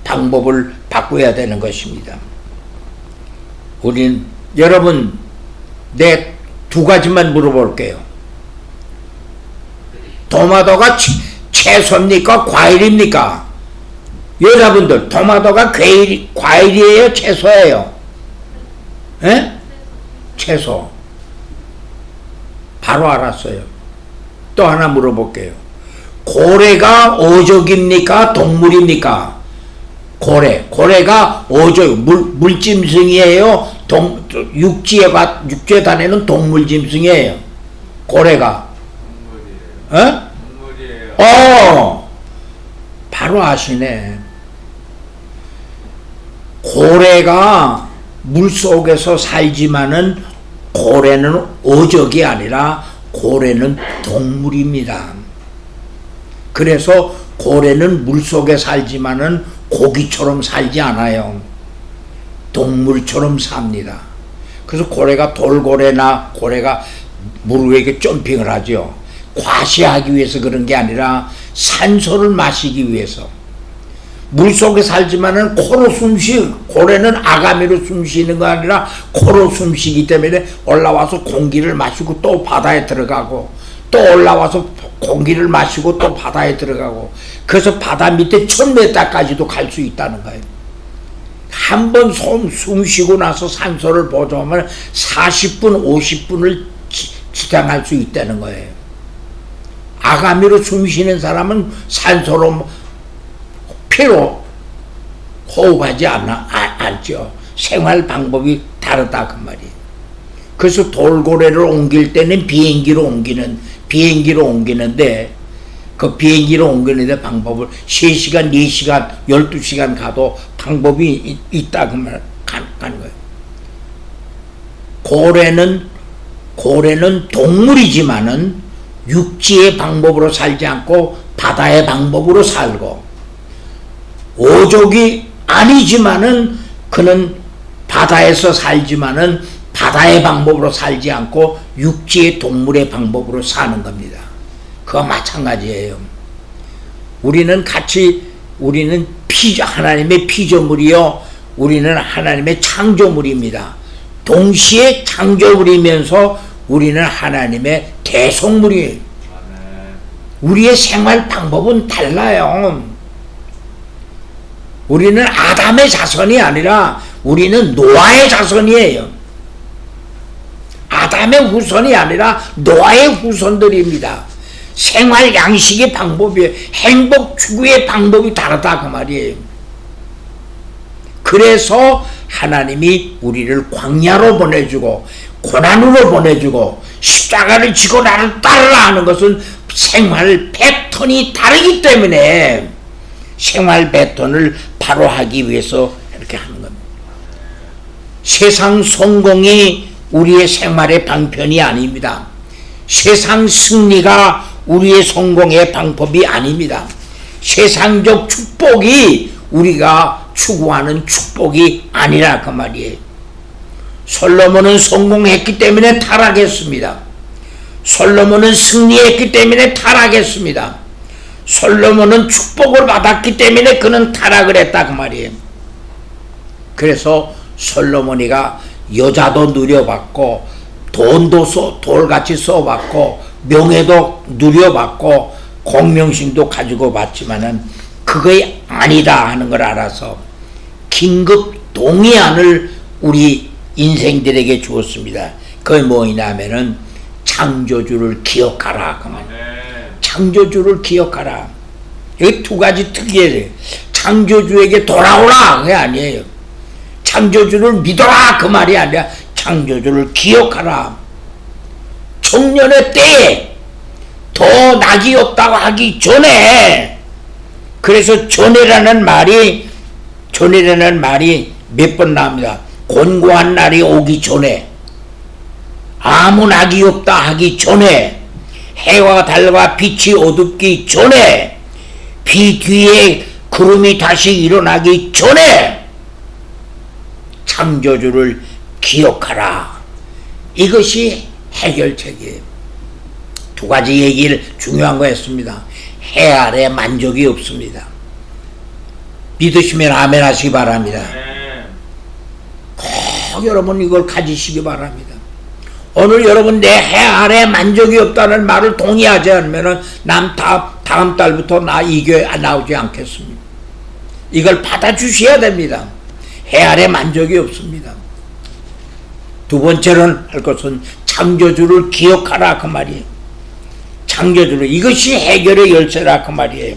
방법을 바꿔야 되는 것입니다. 여러분, 내 두 가지만 물어볼게요. 토마토가 채소입니까? 과일입니까? 여자분들, 토마토가 과일이에요? 채소예요? 에? 채소. 바로 알았어요. 또 하나 물어볼게요. 고래가 어족입니까? 동물입니까? 고래가 어족, 물짐승이에요? 육지에 다니는 동물짐승이에요. 고래가. 동물이에요. 바로 아시네. 고래가 물속에서 살지만은 고래는 어족이 아니라 고래는 동물입니다. 그래서 고래는 물속에 살지만은 고기처럼 살지 않아요. 동물처럼 삽니다. 그래서 고래가 돌고래나 고래가 물 위에 점핑을 하죠. 과시하기 위해서 그런 게 아니라 산소를 마시기 위해서. 물속에 살지만은 코로 고래는 아가미로 숨쉬는 거 아니라 코로 숨쉬기 때문에 올라와서 공기를 마시고 또 바다에 들어가고 또 올라와서 공기를 마시고 또 바다에 들어가고, 그래서 바다 밑에 1000m까지도 갈 수 있다는 거예요. 한 번 숨 쉬고 나서 산소를 보조하면 40분, 50분을 지탱할 수 있다는 거예요. 아가미로 숨 쉬는 사람은 산소로 피로 호흡하지 않죠. 생활 방법이 다르다 그 말이에요. 그래서 돌고래를 옮길 때는 비행기로 옮기는데 그 비행기로 옮기는데 방법을 3시간, 4시간, 12시간 가도 방법이 있다 그 말 가는 거예요. 고래는 동물이지만은 육지의 방법으로 살지 않고 바다의 방법으로 살고, 오족이 아니지만은 그는 바다에서 살지만은 바다의 방법으로 살지 않고 육지의 동물의 방법으로 사는 겁니다. 그와 마찬가지예요. 우리는 하나님의 피조물이요, 우리는 하나님의 창조물입니다. 동시에 창조물이면서 우리는 하나님의 대속물이에요. 우리의 생활 방법은 달라요. 우리는 아담의 자손이 아니라 우리는 노아의 자손이에요. 아담의 후손이 아니라 노아의 후손들입니다. 생활 양식의 방법이, 행복 추구의 방법이 다르다 그 말이에요. 그래서 하나님이 우리를 광야로 보내주고 고난으로 보내주고 십자가를 지고 나를 따르라 하는 것은 생활 패턴이 다르기 때문에 생활 패턴을 바로 하기 위해서 이렇게 하는 겁니다. 세상 성공이 우리의 생활의 방편이 아닙니다. 세상 승리가 우리의 성공의 방법이 아닙니다. 세상적 축복이 우리가 추구하는 축복이 아니라 그 말이에요. 솔로몬은 성공했기 때문에 타락했습니다. 솔로몬은 승리했기 때문에 타락했습니다. 솔로몬은 축복을 받았기 때문에 그는 타락을 했다 그 말이에요. 그래서 솔로몬이가 여자도 누려받고 돈도 돌같이 써받고 명예도 누려받고 공명심도 가지고 받지만은 그게 아니다 하는 걸 알아서 긴급 동의안을 우리 인생들에게 주었습니다. 그게 뭐냐면은 창조주를 기억하라 그 말. 창조주를 기억하라. 여기 두 가지 특이해요. 창조주에게 돌아오라 그게 아니에요. 창조주를 믿어라 그 말이 아니라 창조주를 기억하라. 청년의 때에 더 낙이 없다고 하기 전에, 그래서 전에라는 말이 몇 번 나옵니다. 곤고한 날이 오기 전에, 아무 낙이 없다 하기 전에, 해와 달과 빛이 어둡기 전에, 비 뒤에 구름이 다시 일어나기 전에 창조주를 기억하라. 이것이 해결책이에요. 두 가지 얘기를 중요한 거 했습니다. 해 아래 만족이 없습니다. 믿으시면 아멘 하시기 바랍니다. 꼭 여러분 이걸 가지시기 바랍니다. 오늘 여러분 내 해 아래 만족이 없다는 말을 동의하지 않으면 다음 달부터 나 이 교회 나오지 않겠습니다. 이걸 받아주셔야 됩니다. 해 아래 만족이 없습니다. 두 번째로는 할 것은 창조주를 기억하라 그 말이에요. 창조주를, 이것이 해결의 열쇠라 그 말이에요.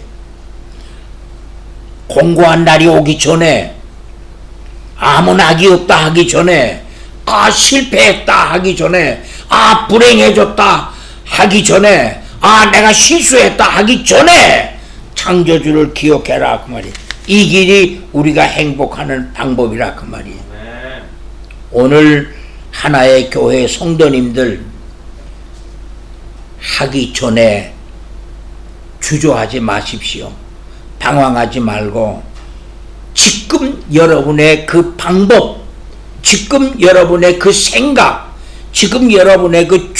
공고한 날이 오기 전에, 아무 낙이 없다 하기 전에, 실패했다 하기 전에, 불행해졌다 하기 전에, 내가 실수했다 하기 전에 창조주를 기억해라 그 말이에요. 이 길이 우리가 행복하는 방법이라 그 말이에요. 오늘 하나의 교회 성도님들 하기 전에 주저하지 마십시오. 방황하지 말고 지금 여러분의 그 방법, 지금 여러분의 그 생각, 지금 여러분의 그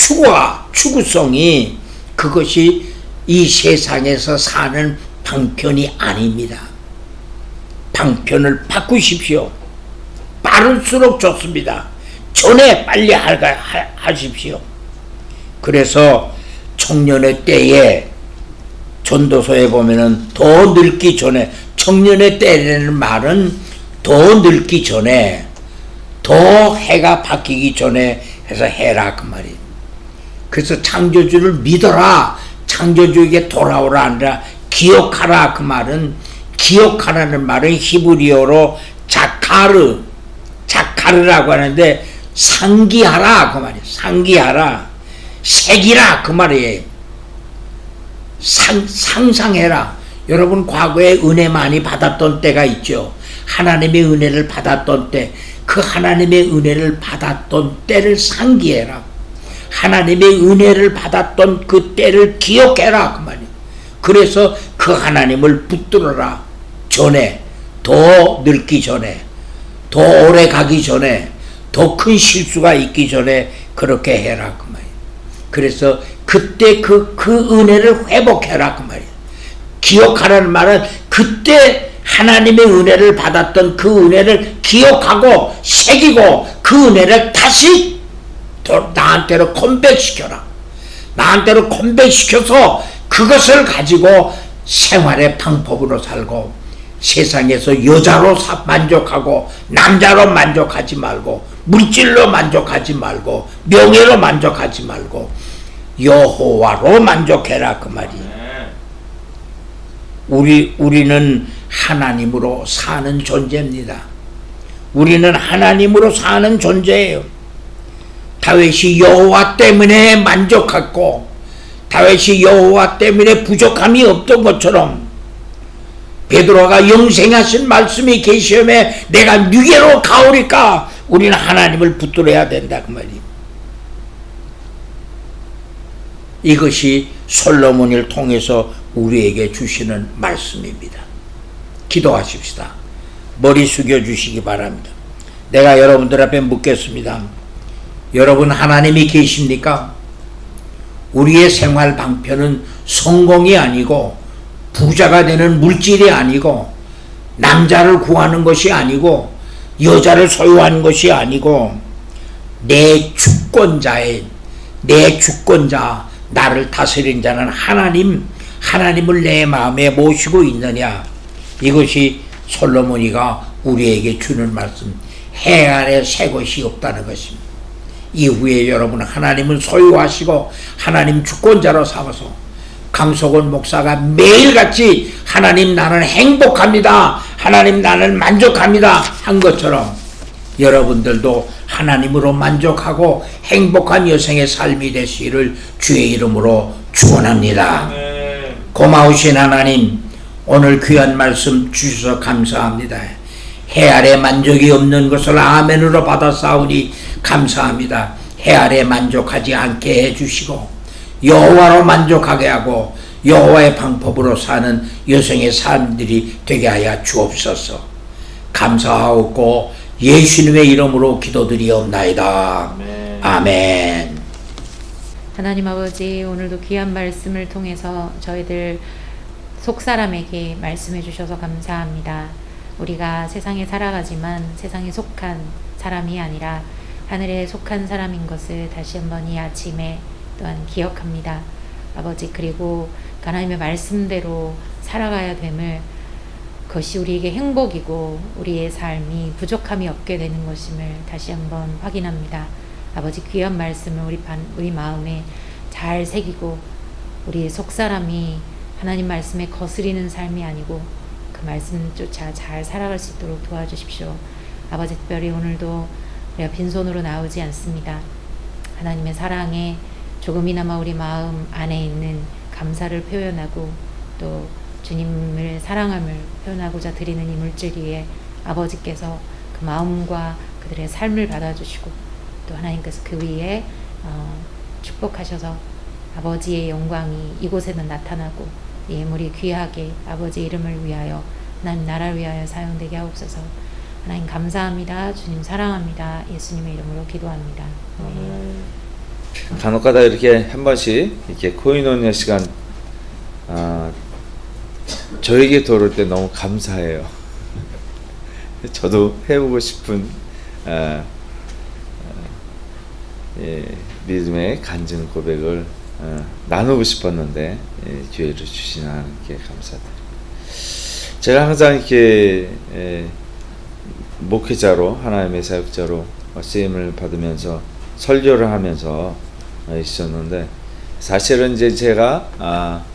추구성이 그것이 이 세상에서 사는 방편이 아닙니다. 방편을 바꾸십시오. 빠를수록 좋습니다. 전에 빨리 하십시오. 그래서 청년의 때에 전도서에 보면은 더 늙기 전에, 청년의 때라는 말은 더 늙기 전에, 더 해가 바뀌기 전에 해서 해라 그 말이에요. 그래서 창조주를 믿어라, 창조주에게 돌아오라 아니라 기억하라. 그 말은, 기억하라는 말은 히브리어로 자카르라고 하는데 상기하라 그 말이에요. 상기하라, 새기라 그 말이에요. 상상해라. 여러분 과거에 은혜 많이 받았던 때가 있죠. 하나님의 은혜를 받았던 때, 그 하나님의 은혜를 받았던 때를 상기해라. 하나님의 은혜를 받았던 그 때를 기억해라 그 말이에요. 그래서 그 하나님을 붙들어라. 전에, 더 늙기 전에, 더 오래 가기 전에, 더 큰 실수가 있기 전에 그렇게 해라 그 말이에요. 그래서 그때 그 은혜를 회복해라 그 말이에요. 기억하라는 말은 그때 하나님의 은혜를 받았던 그 은혜를 기억하고 새기고 그 은혜를 다시 나한테로 컴백시켜라. 나한테로 컴백시켜서 그것을 가지고 생활의 방법으로 살고, 세상에서 여자로 만족하고 남자로 만족하지 말고, 물질로 만족하지 말고, 명예로 만족하지 말고 여호와로 만족해라 그 말이에요. 우리는 하나님으로 사는 존재입니다. 우리는 하나님으로 사는 존재예요. 다윗이 여호와 때문에 만족했고, 다윗이 여호와 때문에 부족함이 없던 것처럼 베드로가 영생하신 말씀이 계시오매 내가 누게로 가오리까. 우리는 하나님을 붙들어야 된다 그 말이에요. 이것이 솔로몬을 통해서 우리에게 주시는 말씀입니다. 기도하십시다. 머리 숙여 주시기 바랍니다. 내가 여러분들 앞에 묻겠습니다. 여러분 하나님이 계십니까? 우리의 생활 방편은 성공이 아니고, 부자가 되는 물질이 아니고, 남자를 구하는 것이 아니고, 여자를 소유하는 것이 아니고, 내 주권자, 나를 다스린 자는 하나님을 내 마음에 모시고 있느냐. 이것이 솔로몬이가 우리에게 주는 말씀. 해 아래 새 것이 없다는 것입니다. 이후에 여러분은 하나님을 소유하시고 하나님 주권자로 삼아서, 강석원 목사가 매일같이 하나님 나는 행복합니다, 하나님 나는 만족합니다 한 것처럼 여러분들도 하나님으로 만족하고 행복한 여생의 삶이 되시기를 주의 이름으로 축원합니다. 고마우신 하나님, 오늘 귀한 말씀 주셔서 감사합니다. 해 아래 만족이 없는 것을 아멘으로 받아싸우니 감사합니다. 해 아래 만족하지 않게 해주시고 여호와로 만족하게 하고 여호와의 방법으로 사는 여성의 삶들이 되게 하여 주옵소서. 감사하옵고 예수님의 이름으로 기도드리옵나이다. 아멘. 하나님 아버지, 오늘도 귀한 말씀을 통해서 저희들 속사람에게 말씀해 주셔서 감사합니다. 우리가 세상에 살아가지만 세상에 속한 사람이 아니라 하늘에 속한 사람인 것을 다시 한번 이 아침에 또한 기억합니다. 아버지, 그리고 하나님의 말씀대로 살아가야 됨을, 그것이 우리에게 행복이고 우리의 삶이 부족함이 없게 되는 것임을 다시 한번 확인합니다. 아버지, 귀한 말씀을 우리 마음에 잘 새기고 우리의 속사람이 하나님 말씀에 거스리는 삶이 아니고 그 말씀조차 잘 살아갈 수 있도록 도와주십시오. 아버지, 특별히 오늘도 우리가 빈손으로 나오지 않습니다. 하나님의 사랑에 조금이나마 우리 마음 안에 있는 감사를 표현하고 또 주님을 사랑함을 표현하고자 드리는 이 물질 위에 아버지께서 그 마음과 그들의 삶을 받아주시고 또 하나님께서 그 위에 축복하셔서 아버지의 영광이 이곳에는 나타나고 이 예물이 귀하게 아버지 이름을 위하여 하나님 나라를 위하여 사용되게 하옵소서. 하나님 감사합니다. 주님 사랑합니다. 예수님의 이름으로 기도합니다. 간혹가다 이렇게 한 번씩 이렇게 코인오니아 시간 저에게 돌을 때 너무 감사해요. 저도 해보고 싶은 믿음의 간증 고백을 나누고 싶었는데 기회를 주신 하나님께 감사드립니다. 제가 항상 이렇게 목회자로 하나님의 사역자로 쓰임을 받으면서 설교를 하면서 있었는데 사실은 이제 제가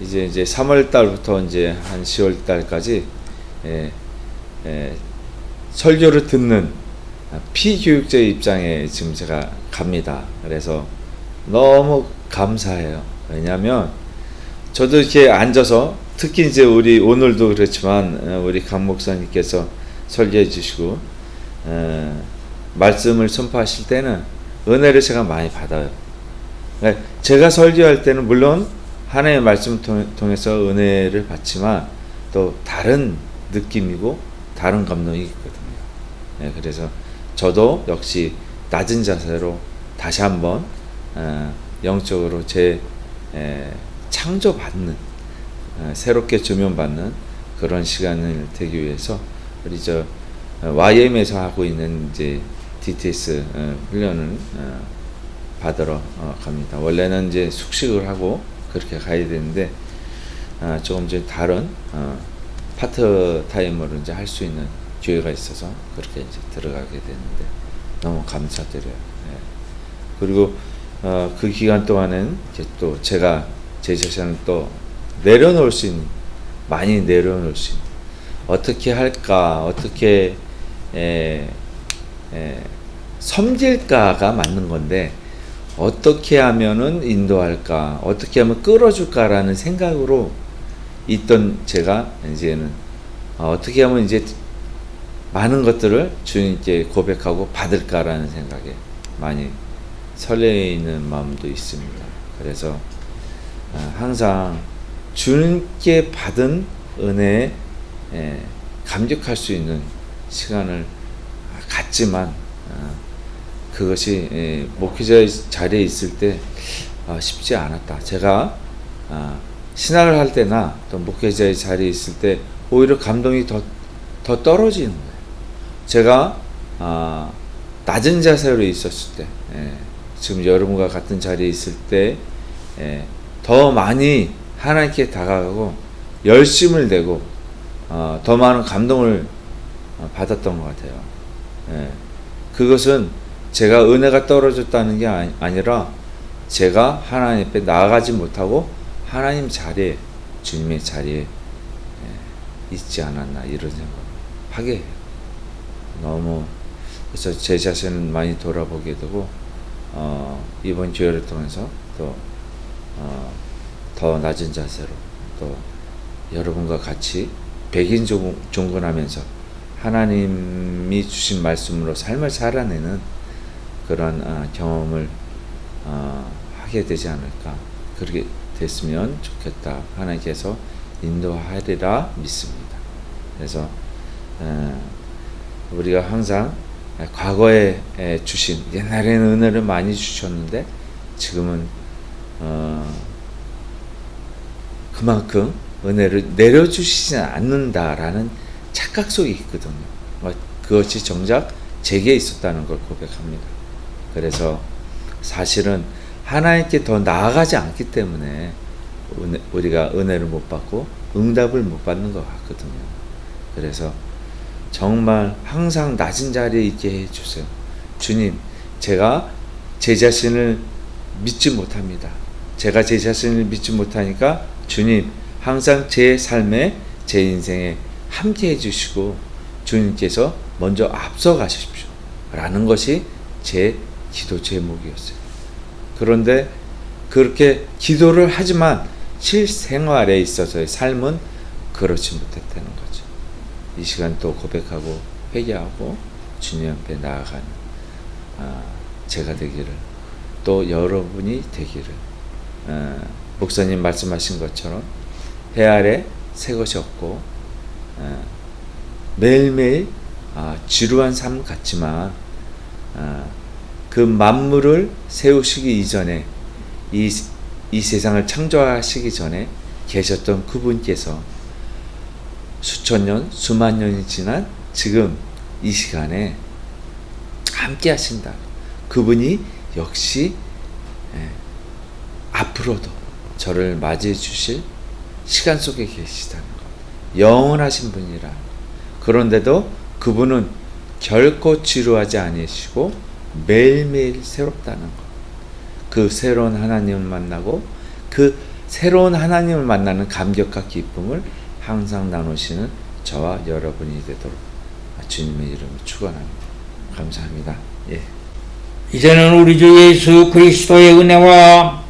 이제 3월 달부터 이제 한 10월 달까지 설교를 듣는 피교육자의 입장에 지금 제가 갑니다. 그래서 너무 감사해요. 왜냐하면 저도 이렇게 앉아서 특히 이제 우리 오늘도 그렇지만 우리 강 목사님께서 설교해 주시고 말씀을 선포하실 때는 은혜를 제가 많이 받아요. 제가 설교할 때는 물론 하나님의 말씀을 통해서 은혜를 받지만 또 다른 느낌이고 다른 감동이 있거든요. 그래서 저도 역시 낮은 자세로 다시 한번 영적으로 제 창조받는 새롭게 조명받는 그런 시간을 되기 위해서 우리 저 YM에서 하고 있는 이제 DTS 훈련을 받으러 갑니다. 원래는 이제 숙식을 하고 그렇게 가야 되는데 조금 이제 다른 파트 타임으로 이제 할 수 있는 기회가 있어서 그렇게 이제 들어가게 되는데 너무 감사드려요. 그리고 그 기간 동안은 이제 또 제가 제 자신을 또 내려놓을 수 있는, 많이 내려놓을 수 있는, 어떻게 할까, 어떻게 섬길까가 맞는 건데 어떻게 하면은 인도할까, 어떻게 하면 끌어줄까라는 생각으로 있던 제가 이제는 어떻게 하면 이제 많은 것들을 주님께 고백하고 받을까라는 생각에 많이 설레이는 마음도 있습니다. 그래서 항상 주님께 받은 은혜에 감격할 수 있는 시간을 갖지만 그것이 목회자의 자리에 있을 때 쉽지 않았다. 제가 신학을 할 때나 또 목회자의 자리에 있을 때 오히려 감동이 더 떨어지는 거예요. 제가 낮은 자세로 있었을 때, 지금 여러분과 같은 자리에 있을 때 더 많이 하나님께 다가가고 열심을 내고 더 많은 감동을 받았던 것 같아요. 그것은 제가 은혜가 떨어졌다는 게 아니라 제가 하나님 앞에 나아가지 못하고 하나님 자리에, 주님의 자리에 있지 않았나 이런 생각을 하게 해요. 너무 그래서 제 자신을 많이 돌아보게 되고 이번 기회를 통해서 또 더 낮은 자세로 또 여러분과 같이 백인 종근하면서 하나님이 주신 말씀으로 삶을 살아내는 그런 경험을 하게 되지 않을까. 그렇게 됐으면 좋겠다. 하나님께서 인도하리라 믿습니다. 그래서 우리가 항상 과거에 주신, 옛날에는 은혜를 많이 주셨는데 지금은 그만큼 은혜를 내려주시지 않는다라는 착각 속에 있거든요. 그것이 정작 제게 있었다는 걸 고백합니다. 그래서 사실은 하나님께 더 나아가지 않기 때문에 우리가 은혜를 못 받고 응답을 못 받는 것 같거든요. 그래서 정말 항상 낮은 자리에 있게 해주세요. 주님, 제가 제 자신을 믿지 못합니다. 제가 제 자신을 믿지 못하니까 주님, 항상 제 삶에, 제 인생에 함께 해주시고 주님께서 먼저 앞서 가십시오 라는 것이 제 기도 제목이었어요. 그런데 그렇게 기도를 하지만 실생활에 있어서의 삶은 그렇지 못했다는 거죠. 이 시간 또 고백하고 회개하고 주님 앞에 나아가는 제가 되기를, 또 여러분이 되기를, 목사님 말씀하신 것처럼 해 아래 새 것이 없고 매일매일 지루한 삶 같지만 그 만물을 세우시기 이전에 이 세상을 창조하시기 전에 계셨던 그분께서 수천 년, 수만 년이 지난 지금 이 시간에 함께 하신다. 그분이 역시 앞으로도 저를 맞이해 주실 시간 속에 계시다는 것. 영원하신 분이라. 그런데도 그분은 결코 지루하지 않으시고 매일매일 새롭다는 것. 그 새로운 하나님을 만나고 그 새로운 하나님을 만나는 감격과 기쁨을 항상 나누시는 저와 여러분이 되도록 주님의 이름으로 축원합니다. 감사합니다. 예. 이제는 우리 주 예수 그리스도의 은혜와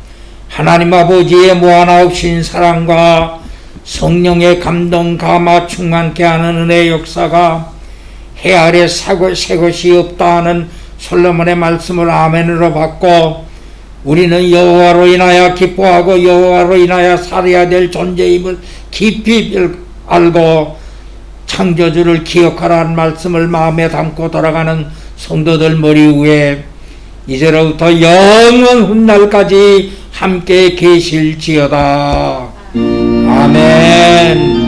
하나님 아버지의 무한하신 사랑과 성령의 감동 감화 충만케 하는 은혜의 역사가 해 아래 새 것이 없다 하는 솔로몬의 말씀을 아멘으로 받고 우리는 여호와로 인하여 기뻐하고 여호와로 인하여 살아야 될 존재임을 깊이 알고 창조주를 기억하라는 말씀을 마음에 담고 돌아가는 성도들 머리 위에 이제로부터 영원 훗날까지 함께 계실지어다. 아멘.